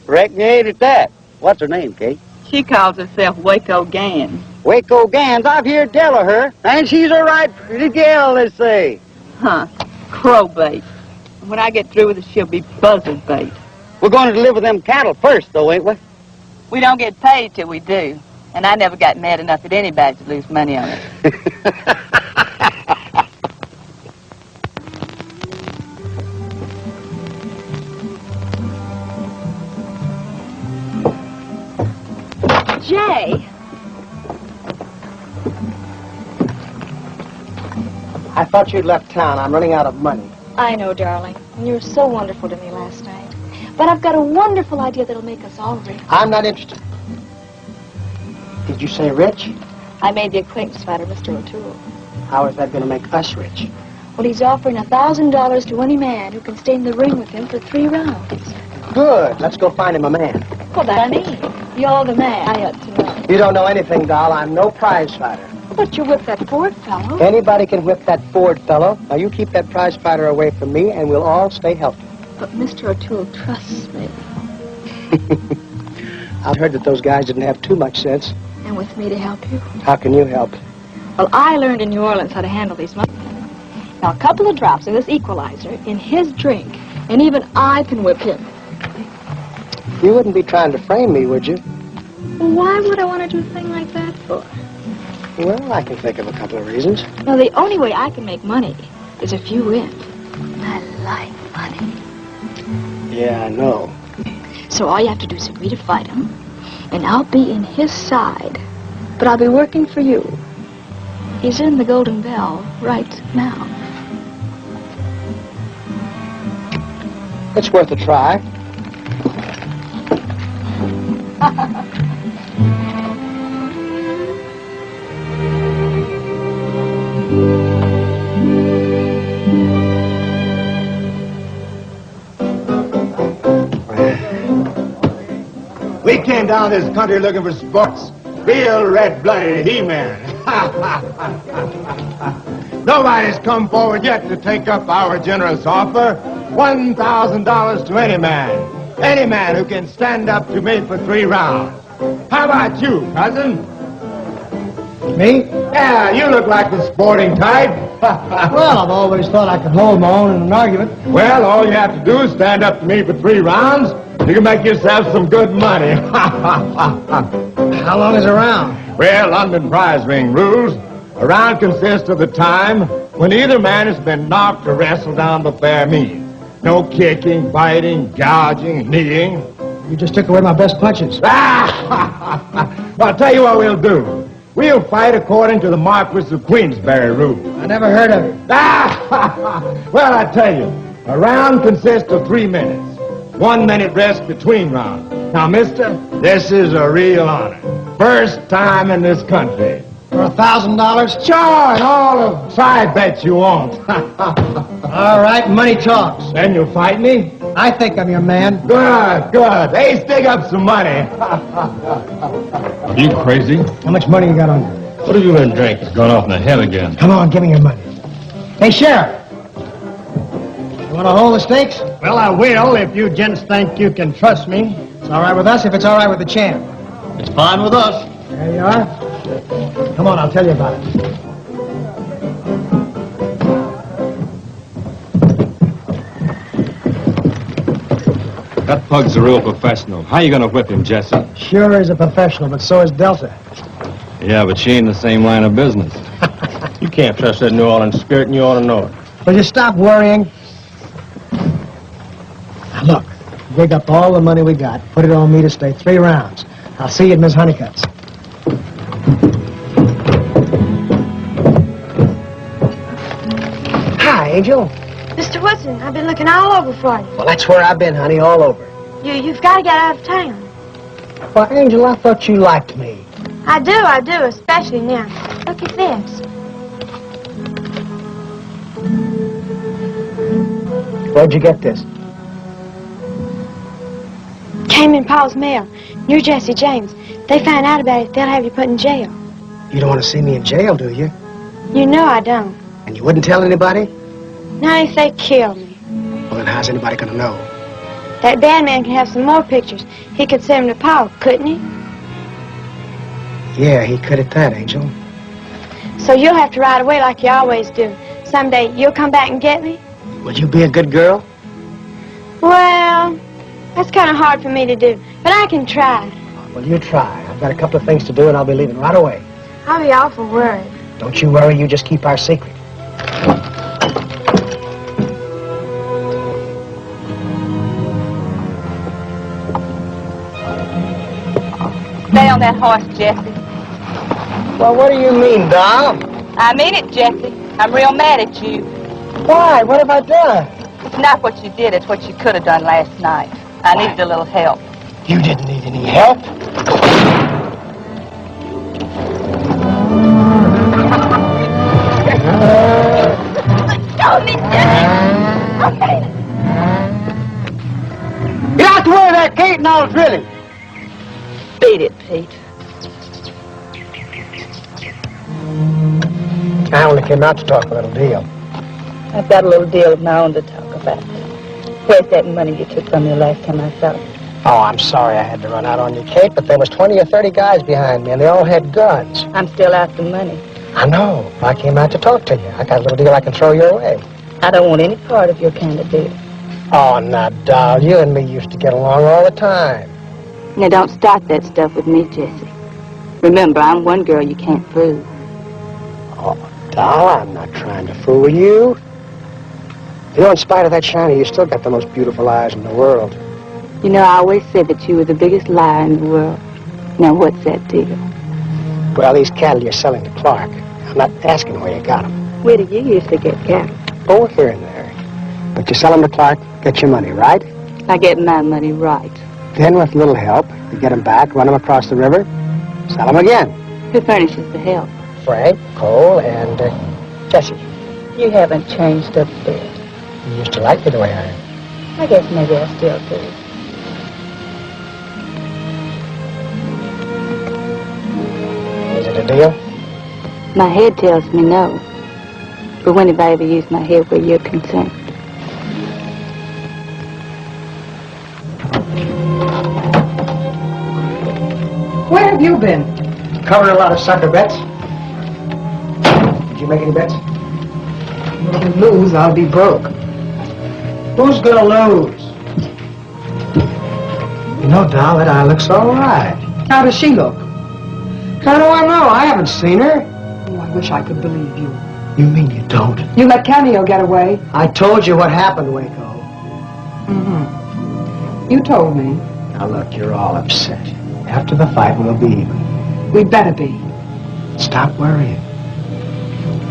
Reckon you ain't at that. What's her name, Kate? She calls herself Waco Gans. Waco Gans. I've heard tell of her. And she's a right pretty gal, they say. Huh. Crowbait. When I get through with her, she'll be buzzard bait. We're going to deliver them cattle first, though, ain't we? We don't get paid till we do. And I never got mad enough at anybody to lose money on it. Jay! I thought you'd left town. I'm running out of money. I know, darling. And you were so wonderful to me last night. But I've got a wonderful idea that'll make us all rich. I'm not interested. Did you say rich? I made the acquaintance fighter, Mr. O'Toole. How is that going to make us rich? Well, he's offering $1,000 to any man who can stay in the ring with him for 3 rounds. Good. Let's go find him a man. Well, that I mean. You're the man. I ought to know. You don't know anything, doll. I'm no prize fighter. But you whipped that Ford fellow. Anybody can whip that Ford fellow. Now, you keep that prize fighter away from me, and we'll all stay healthy. But Mr. O'Toole trusts me. I've heard that those guys didn't have too much sense. And with me to help you? How can you help? Well, I learned in New Orleans how to handle these money. Now, a couple of drops of this equalizer in his drink, and even I can whip him. You wouldn't be trying to frame me, would you? Well, why would I want to do a thing like that for? Well, I can think of a couple of reasons. No, the only way I can make money is if you win. I like money. Yeah, I know. So all you have to do is agree to fight him, and I'll be in his side. But I'll be working for you. He's in the Golden Bell right now. It's worth a try. We came down this country looking for sports. Real red-blooded He-Man. Nobody's come forward yet to take up our generous offer. $1,000 to any man. Any man who can stand up to me for 3 rounds. How about you, cousin? Me? Yeah, you look like the sporting type. Well, I've always thought I could hold my own in an argument. Well, all you have to do is stand up to me for 3 rounds. You can make yourself some good money. How long is a round? Well, London prize ring rules. A round consists of the time when either man has been knocked or wrestled down the fair means. No kicking, fighting, gouging, kneeing. You just took away my best punches. Well, I'll tell you what we'll do. We'll fight according to the Marquis of Queensberry rule. I never heard of it. Well, I tell you, a round consists of 3 minutes. 1 minute rest between rounds. Now, mister, this is a real honor. First time in this country. For $1,000? Sure, and all of side bets you want. All right, money talks. Then you'll fight me? I think I'm your man. Good, good. Hey, stick up some money. Are you crazy? How much money you got on you? What have you been drinking? It's gone off in the head again. Come on, give me your money. Hey, Sheriff. You want to hold the stakes? Well, I will if you gents think you can trust me. It's all right with us if it's all right with the champ. It's fine with us. There you are. Come on, I'll tell you about it. That pug's a real professional. How you gonna whip him, Jesse? Sure is a professional, but so is Delta. Yeah, but she ain't the same line of business. You can't trust that New Orleans spirit, and you ought to know it. Will you stop worrying? Now, look, dig up all the money we got, put it on me to stay 3 rounds. I'll see you at Miss Honeycutt's. Hi, Angel. Mr. Woodson, I've been looking all over for you. Well, that's where I've been, honey, all over. You've got to get out of town. Well, Angel, I thought you liked me. I do, especially now. Look at this. Where'd you get this? Came in Paul's mail. You're Jesse James. They find out about it, they'll have you put in jail. You don't want to see me in jail, do you? You know I don't. And you wouldn't tell anybody? Not if they kill me. Well, then how's anybody going to know? That bad man can have some more pictures. He could send them to Paul, couldn't he? Yeah, he could at that, Angel. So you'll have to ride away like you always do. Someday you'll come back and get me? Would you be a good girl? Well, that's kind of hard for me to do, but I can try. Well, you try. I've got a couple of things to do, and I'll be leaving right away. I'll be awful worried. Don't you worry, you just keep our secret. Stay on that horse, Jesse. Well, what do you mean, doll? I mean it, Jesse. I'm real mad at you. Why? What have I done? It's not what you did, it's what you could have done last night. I needed a little help. You didn't need any help. Go, me, Jesse! Okay. Get out the way of that gate and I'll drill him. Beat it, Pete. I only came out to talk a little deal. I've got a little deal of my own to talk about. Where's that money you took from me last time I saw you? Oh, I'm sorry I had to run out on you, Kate, but there was 20 or 30 guys behind me, and they all had guns. I'm still after money. I know. I came out to talk to you. I got a little deal I can throw your way. I don't want any part of your kind of deal. Oh, now, doll, you and me used to get along all the time. Now, don't start that stuff with me, Jesse. Remember, I'm one girl you can't fool. Oh, doll, I'm not trying to fool you. You know, in spite of that shiny, you still got the most beautiful eyes in the world. You know, I always said that you were the biggest liar in the world. Now, what's that deal? Well, these cattle you're selling to Clark, I'm not asking where you got them. Where did you used to get cattle? Oh, here and there. But you sell them to Clark, get your money, right? I get my money right. Then, with a little help, you get them back, run them across the river, sell them again. Who furnishes the help? Frank, Cole, and Jesse. You haven't changed a bit. You used to like me the way I am. I guess maybe I still do. Is it a deal? My head tells me no. But when have I ever used my head where you're concerned? Where have you been? Covering a lot of sucker bets. Did you make any bets? If you lose, I'll be broke. Who's gonna lose? You know, doll, that eye looks all right. How does she look? How do I know? I haven't seen her. Oh, I wish I could believe you. You mean you don't? You let Cameo get away. I told you what happened, Waco. Mm-hmm. You told me. Now, look, you're all upset. After the fight, we'll be even. We'd better be. Stop worrying.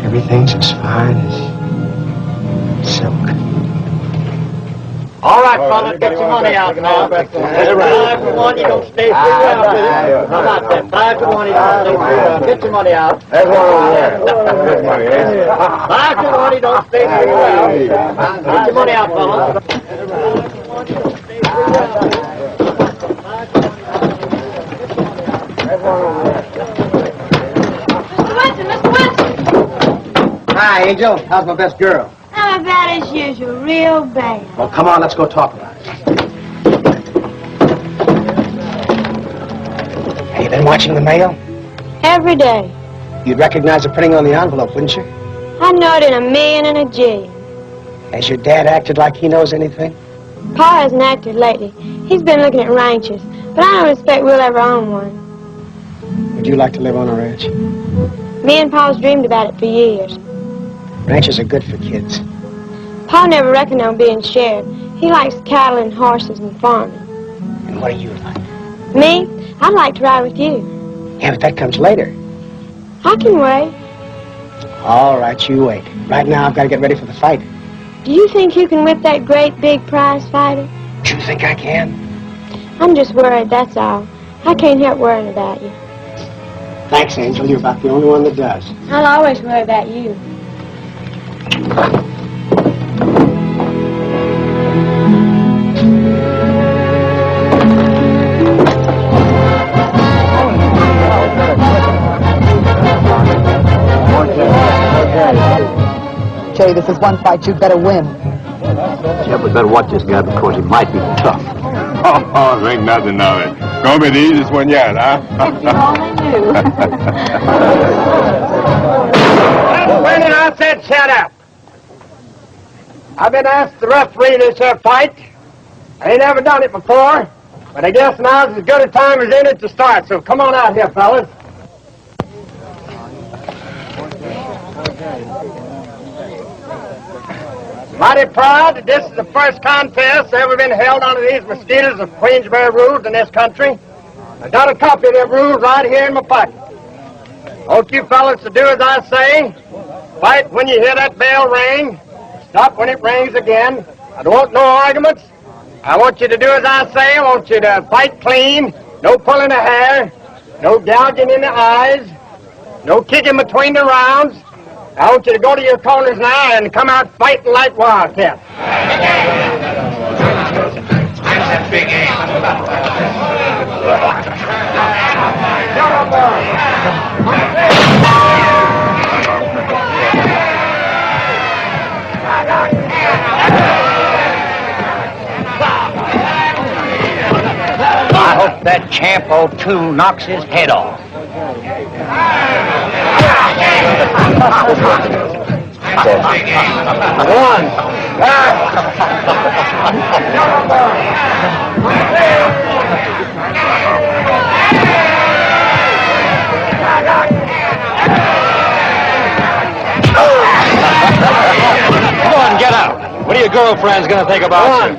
Everything's as fine as silk. All right, fellas, get your money out now. 5 to 1, you don't stay 3 rounds with it. How about that? 5 to 1, you don't stay 3 rounds. Get your money out. There's one over there. Good money, eh? 5 to 1, you don't stay 3 rounds. Get your money out, fellas. Mr. Watson! Hi, Angel. How's my best girl? How bad as usual, real bad. Well, come on, let's go talk about it. Have you been watching the mail? Every day. You'd recognize the printing on the envelope, wouldn't you? I know it in a million and a G. Has your dad acted like he knows anything? Pa hasn't acted lately. He's been looking at ranches, but I don't expect we'll ever own one. Would you like to live on a ranch? Me and Pa's dreamed about it for years. Ranches are good for kids. Pa never reckoned on being shared. He likes cattle and horses and farming. And what do you like? Me? I'd like to ride with you. Yeah, but that comes later. I can wait. All right, you wait. Right now, I've got to get ready for the fight. Do you think you can whip that great big prize fighter? Do you think I can? I'm just worried, that's all. I can't help worrying about you. Thanks, Angel. You're about the only one that does. I'll always worry about you. Jay, this is one fight you'd better win. Yeah, but better watch this guy because he might be tough. Oh, there ain't nothing of it. Gonna be the easiest one yet, huh? If you only knew. When I said shut up. I've been asked to referee this here fight. I ain't never done it before, but I guess now's as good a time as any to start, so come on out here, fellas. Mighty proud that this is the first contest ever been held under these mosquitoes of Queensbury rules in this country. I got a copy of them rules right here in my pocket. I want you fellas to do as I say. Fight when you hear that bell ring. Stop when it rings again. I don't want no arguments. I want you to do as I say. I want you to fight clean. No pulling of hair. No gouging in the eyes. No kicking between the rounds. I want you to go to your corners now and come out fighting like wildcats. I hope that champ O2 knocks his head off. girlfriend's gonna think about you.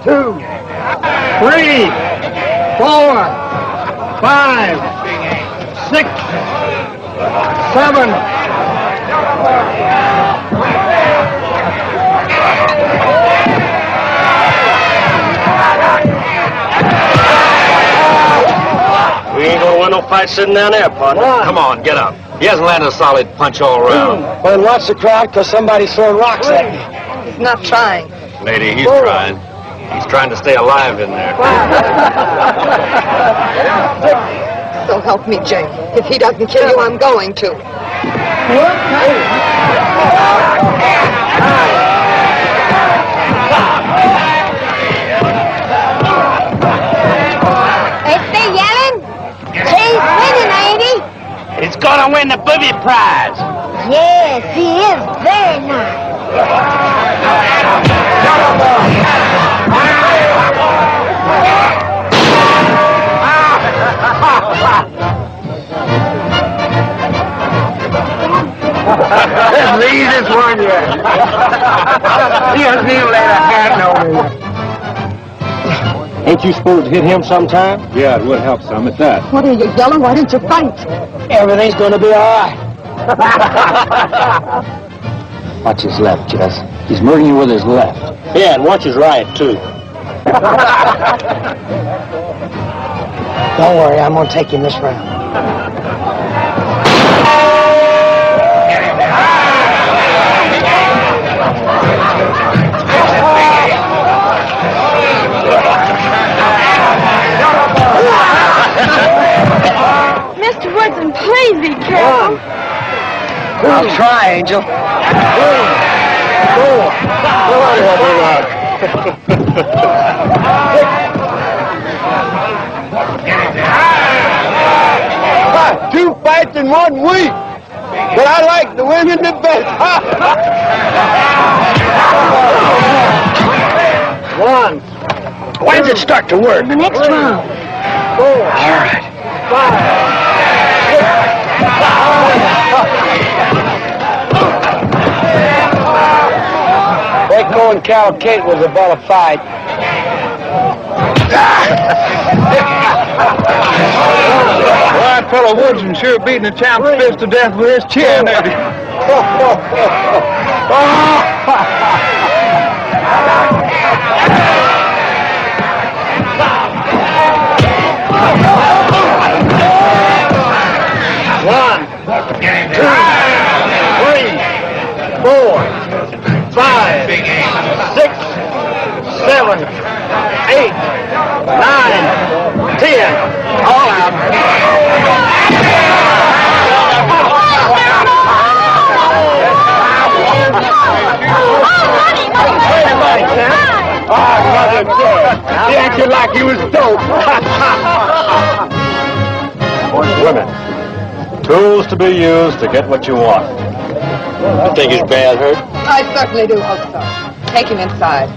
2, 3, 4, 5, 6, 7. We ain't gonna win no fight sitting down there, partner. Come on, get up. He hasn't landed a solid punch all around. Well, then watch the crowd, because somebody's throwing rocks at me. He's not trying. Lady, he's trying. He's trying to stay alive in there. So help me, Jay. If he doesn't kill you, I'm going to. They still yelling? Jay's winning, ain't he? He's gonna win the booby prize. Yes, he is very nice. That's the easiest one yet. He hasn't even laid a hand on me. Ain't you supposed to hit him sometime? Yeah, it would help some at that. What are you yelling? Why didn't you fight? Everything's going to be all right. Watch his left, Jess. He's murdering you with his left. Yeah, and watch his right, too. Don't worry, I'm going to take you in this round. Mr. Woodson, please be careful. I'll try, Angel. 4. Two fights in 1 week. But I like the women the best. 1. When does it start to work? The next round. 4. All right. 5. 6. Waco and Cal Kate was about a fight. Well, that fellow Woodson sure beating the champ's fist to death with his chin. One, 2, 3, 4, 5, 6, 7, 8, 9, 10. All out. He acted like he was dope. Women. Tools to be used to get what you want. You think he's bad hurt? I certainly do hope so. Take him inside.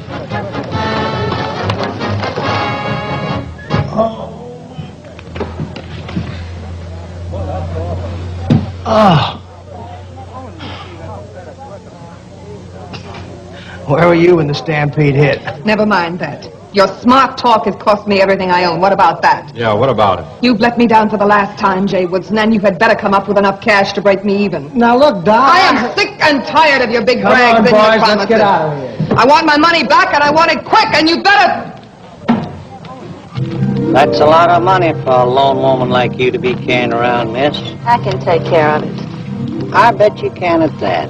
Oh. Where were you when the stampede hit? Never mind that. Your smart talk has cost me everything I own. What about that? Yeah, what about it? You've let me down for the last time, Jay Woodson, and you had better come up with enough cash to break me even. Now look, Doc. I am sick and tired of your big Come brags on, and your boys, promises. let's get out of here. I want my money back, and I want it quick, and you better... That's a lot of money for a lone woman like you to be carrying around, miss. I can take care of it. I bet you can at that.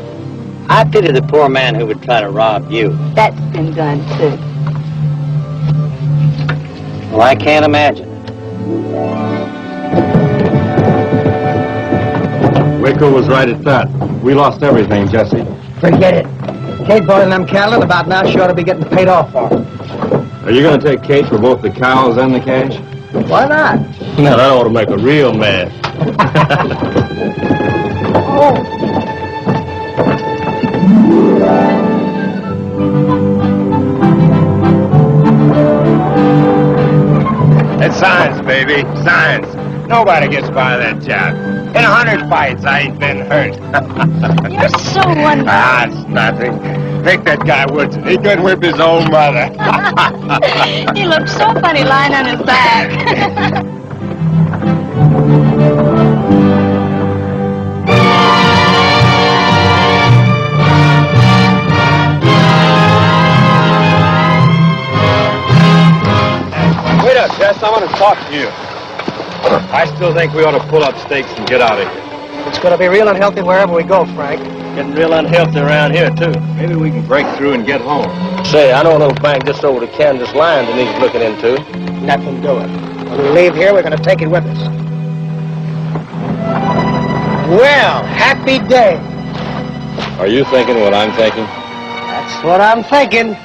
I pity the poor man who would try to rob you. That's been done, too. Well, I can't imagine. Waco was right at that. We lost everything, Jesse. Forget it. Kate bought them cattle, and about now she ought to be getting paid off for them. Are you going to take Kate for both the cows and the cash? Why not? Now, that ought to make a real man. It's science, baby. Science. Nobody gets by that job. In 100 fights, I ain't been hurt. You're so wonderful. Ah, it's nothing. Take that guy Woodson. He couldn't whip his own mother. He looks so funny lying on his back. Wait up, Jess. I want to talk to you. I still think we ought to pull up stakes and get out of here. It's going to be real unhealthy wherever we go, Frank. Getting real unhealthy around here, too. Maybe we can break through and get home. Say, I know a little bank just over the Kansas line that needs looking into. Nothing doing. When we leave here, we're going to take it with us. Well, happy day. Are you thinking what I'm thinking? That's what I'm thinking.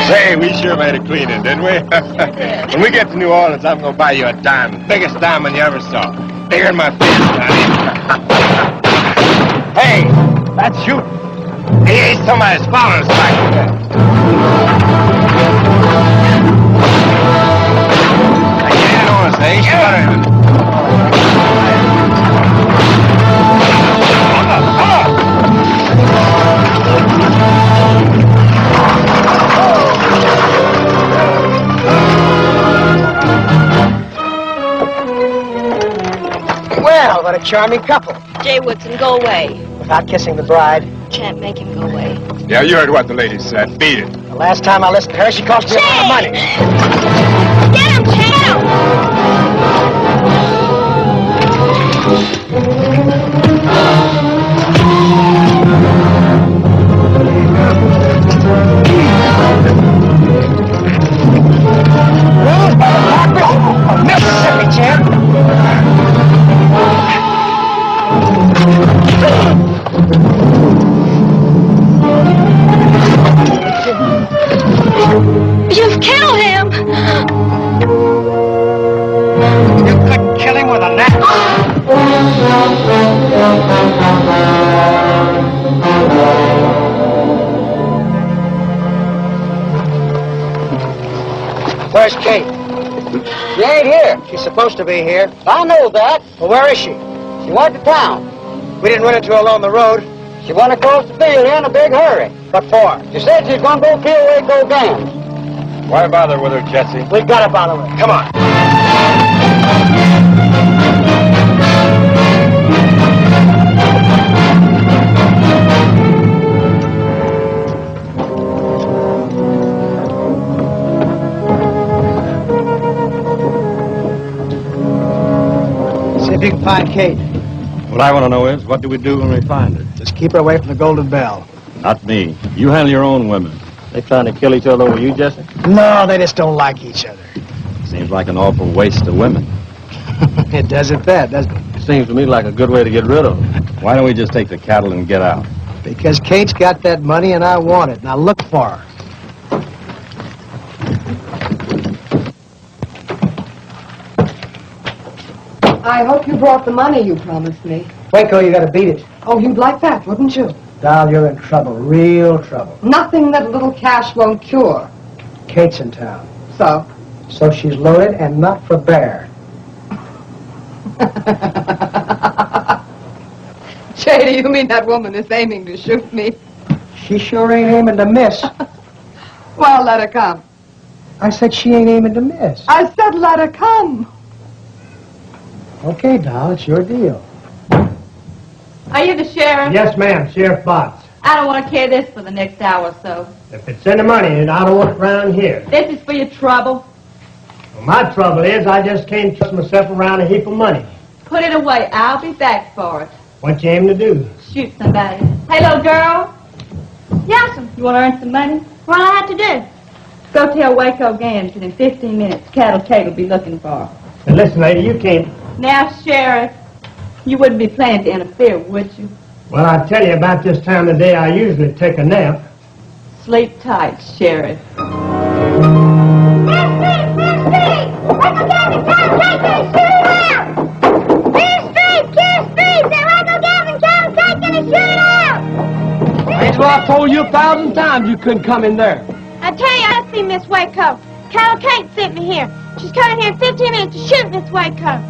Say, we sure made a cleaning, didn't we? Sure did. When we get to New Orleans, I'm going to buy you a diamond. Biggest diamond you ever saw. Bigger than my fist, honey. Hey, that's shooting. Hey, somebody's following us back there. I can't notice, eh? Shut Well, what a charming couple. Jay Woodson, go away. Without kissing the bride. Can't make him go away. Yeah, you heard what the lady said. Beat it. The last time I listened to her, she cost me a lot of money. Get him, Champ! Mississippi, champ. You've killed him! You couldn't kill him with a knife. Where's Kate? She ain't here. She's supposed to be here. I know that. Well, where is she? She went to town. We didn't run into her along the road. She went across the field here in a big hurry. What for? She said she's going to go kill Waco Gans. Why bother with her, Jesse? We gotta bother her. Come on. See if you can find Kate. What I want to know is, what do we do when we find her? Just keep her away from the Golden Bell. Not me. You handle your own women. They trying to kill each other over you, Jesse? No, they just don't like each other. Seems like an awful waste of women. It does at that, doesn't it? Seems to me like a good way to get rid of them. Why don't we just take the cattle and get out? Because Kate's got that money and I want it. Now look for her. I hope you brought the money you promised me. Waco, you gotta beat it. Oh, you'd like that, wouldn't you? Doll, you're in trouble. Real trouble. Nothing that little cash won't cure. Kate's in town. So? So she's loaded and not for bear. Jay, do you mean that woman is aiming to shoot me? She sure ain't aiming to miss. Well, let her come. I said she ain't aiming to miss. I said let her come. Okay, doll, it's your deal. Are you the sheriff? Yes, ma'am. Sheriff Botts. I don't want to carry this for the next hour or so. If it's any money, then I don't want it around here. This is for your trouble. Well, my trouble is I just can't trust myself around a heap of money. Put it away. I'll be back for it. What you aim to do? Shoot somebody. Hey, little girl. Yes'm. You want to earn some money? What I have to do? Go tell Waco Gans that in 15 minutes, Cattle Kate will be looking for her. Now, listen, lady, you can't... Now, Sheriff, you wouldn't be planning to interfere, would you? Well, I tell you, about this time of day, I usually take a nap. Sleep tight, Sheriff. Let's get the cat, take it, shoot him out! I told you 1,000 times you couldn't come in there. I tell you, I see Miss Waco. Carol Kate sent me here. She's coming here in 15 minutes to shoot Miss Waco.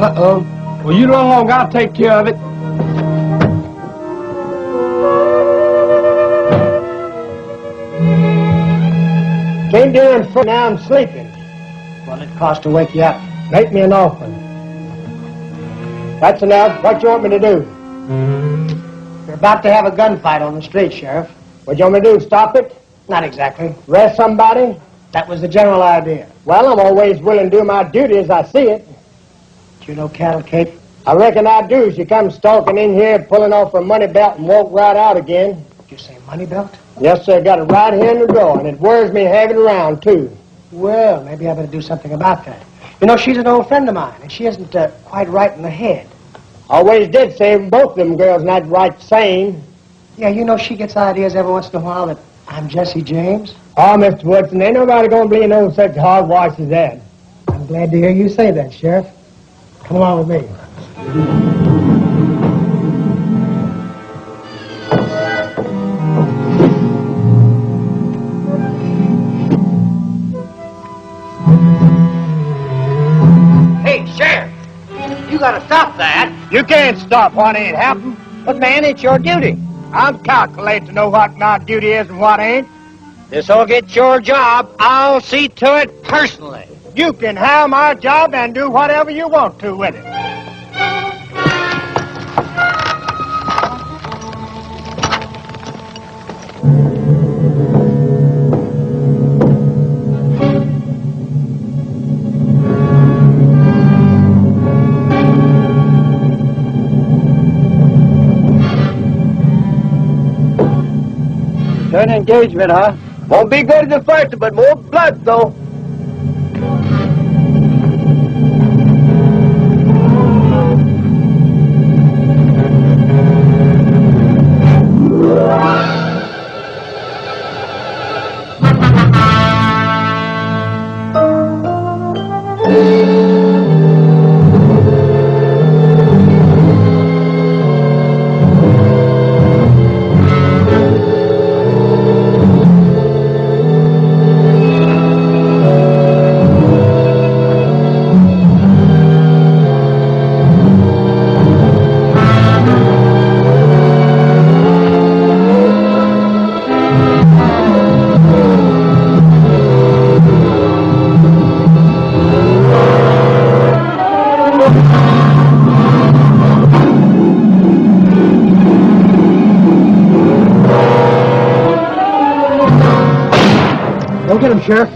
Uh-oh. Well, you run along. I'll take care of it. Came down for now I'm sleeping. Well, it costs to wake you up. Make me an offer. That's enough. What you want me to do? You're about to have a gunfight on the street, Sheriff. What you want me to do, stop it? Not exactly. Arrest somebody? That was the general idea. Well, I'm always willing to do my duty as I see it. Do you know Cattle, Kate? I reckon I do. She come stalking in here, pulling off her money belt and walk right out again. You say money belt? Yes, sir. Got it right here in the drawer, and it worries me having it around, too. Well, maybe I better do something about that. You know, she's an old friend of mine, and she isn't quite right in the head. Always did say both of them girls not right sane. Yeah, you know, she gets ideas every once in a while that I'm Jesse James. Oh, Mr. Woodson, ain't nobody gonna believe no such hogwash as that. I'm glad to hear you say that, Sheriff. Come along with me. Hey, Sheriff, you gotta stop that. You can't stop what ain't happened. But, man, it's your duty. I'm calculated to know what my duty is and what ain't. This'll get your job. I'll see to it personally. You can have my job and do whatever you want to with it. Turn engagement, huh? Won't be good as the first, but more blood, though. Get him, Sheriff.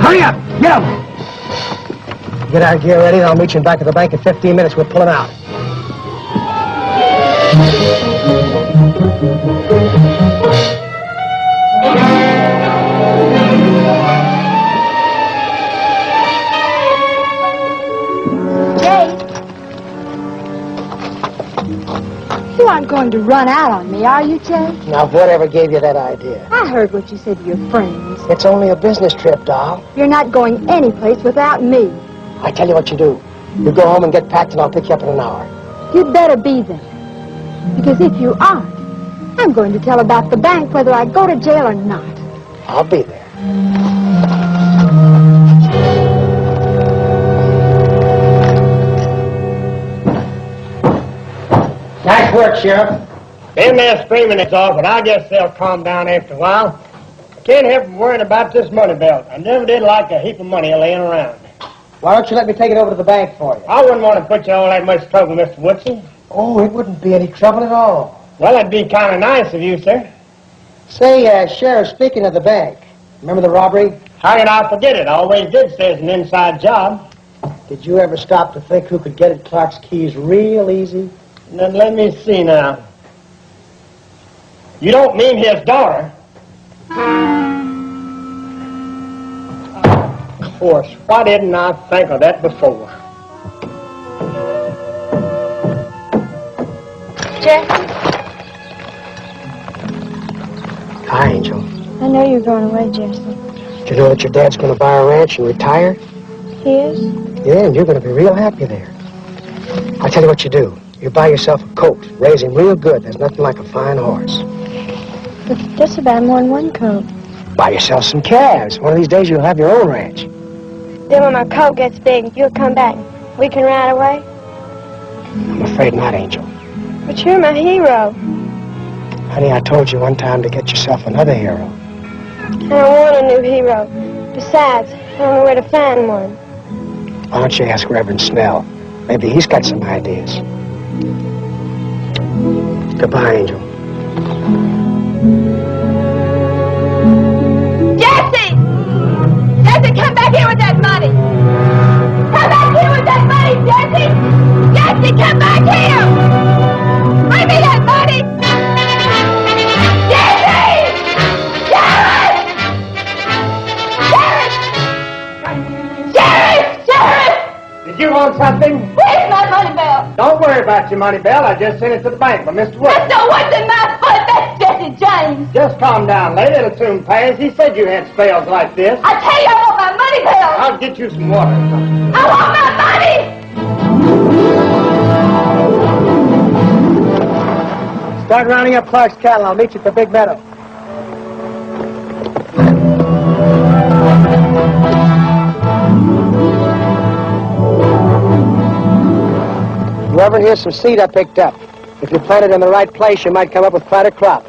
Hurry up! Get him! Get our gear ready, and I'll meet you back at the bank in 15 minutes. We'll pull him out. You aren't going to run out on me, are you, Jay? Now, whatever gave you that idea? I heard what you said to your friends. It's only a business trip, doll. You're not going anyplace without me. I tell you what you do. You go home and get packed, and I'll pick you up in an hour. You'd better be there. Because if you aren't, I'm going to tell about the bank whether I go to jail or not. I'll be there. Nice work, Sheriff. Them there screaming is off, but I guess they'll calm down after a while. I can't help from worrying about this money belt. I never did like a heap of money laying around. Why don't you let me take it over to the bank for you? I wouldn't want to put you all that much trouble, Mr. Woodson. Oh, it wouldn't be any trouble at all. Well, that'd be kind of nice of you, sir. Say, Sheriff, speaking of the bank, remember the robbery? How could I forget it? I always did say it's an inside job. Did you ever stop to think who could get at Clark's keys real easy? Then let me see now. You don't mean his daughter? Of course. Why didn't I think of that before? Jesse, Hi, Angel. I know you're going away, Jesse. Do you know that your dad's going to buy a ranch and retire? He is? Yeah, and you're going to be real happy there. I'll tell you what you do. You buy yourself a coat, raise him real good. There's nothing like a fine horse. It's just about more than one coat. Buy yourself some calves. One of these days you'll have your own ranch. Then when my coat gets big, you'll come back. We can ride away? I'm afraid not, Angel. But you're my hero. Honey, I told you one time to get yourself another hero. I don't want a new hero. Besides, I don't know where to find one. Why don't you ask Reverend Snell? Maybe he's got some ideas. Goodbye, Angel. Jesse! Jesse, come back here with that money! Come back here with that money, Jesse! Jesse, come back here! Bring me that money! Jesse! Sheriff! Sheriff! Sheriff! Did you want something? Where's my money belt? Don't worry about your money belt. I just sent it to the bank for Mr. Wood. That's not what's in my foot. That's Jesse James. Just calm down, lady. It'll soon pass. He said you had spells like this. I tell you, I want my money belt. I'll get you some water. I want my money. Start rounding up Clark's cattle. I'll meet you at the big meadow. Reverend, here's some seed I picked up. If you plant it in the right place, you might come up with quite a crop.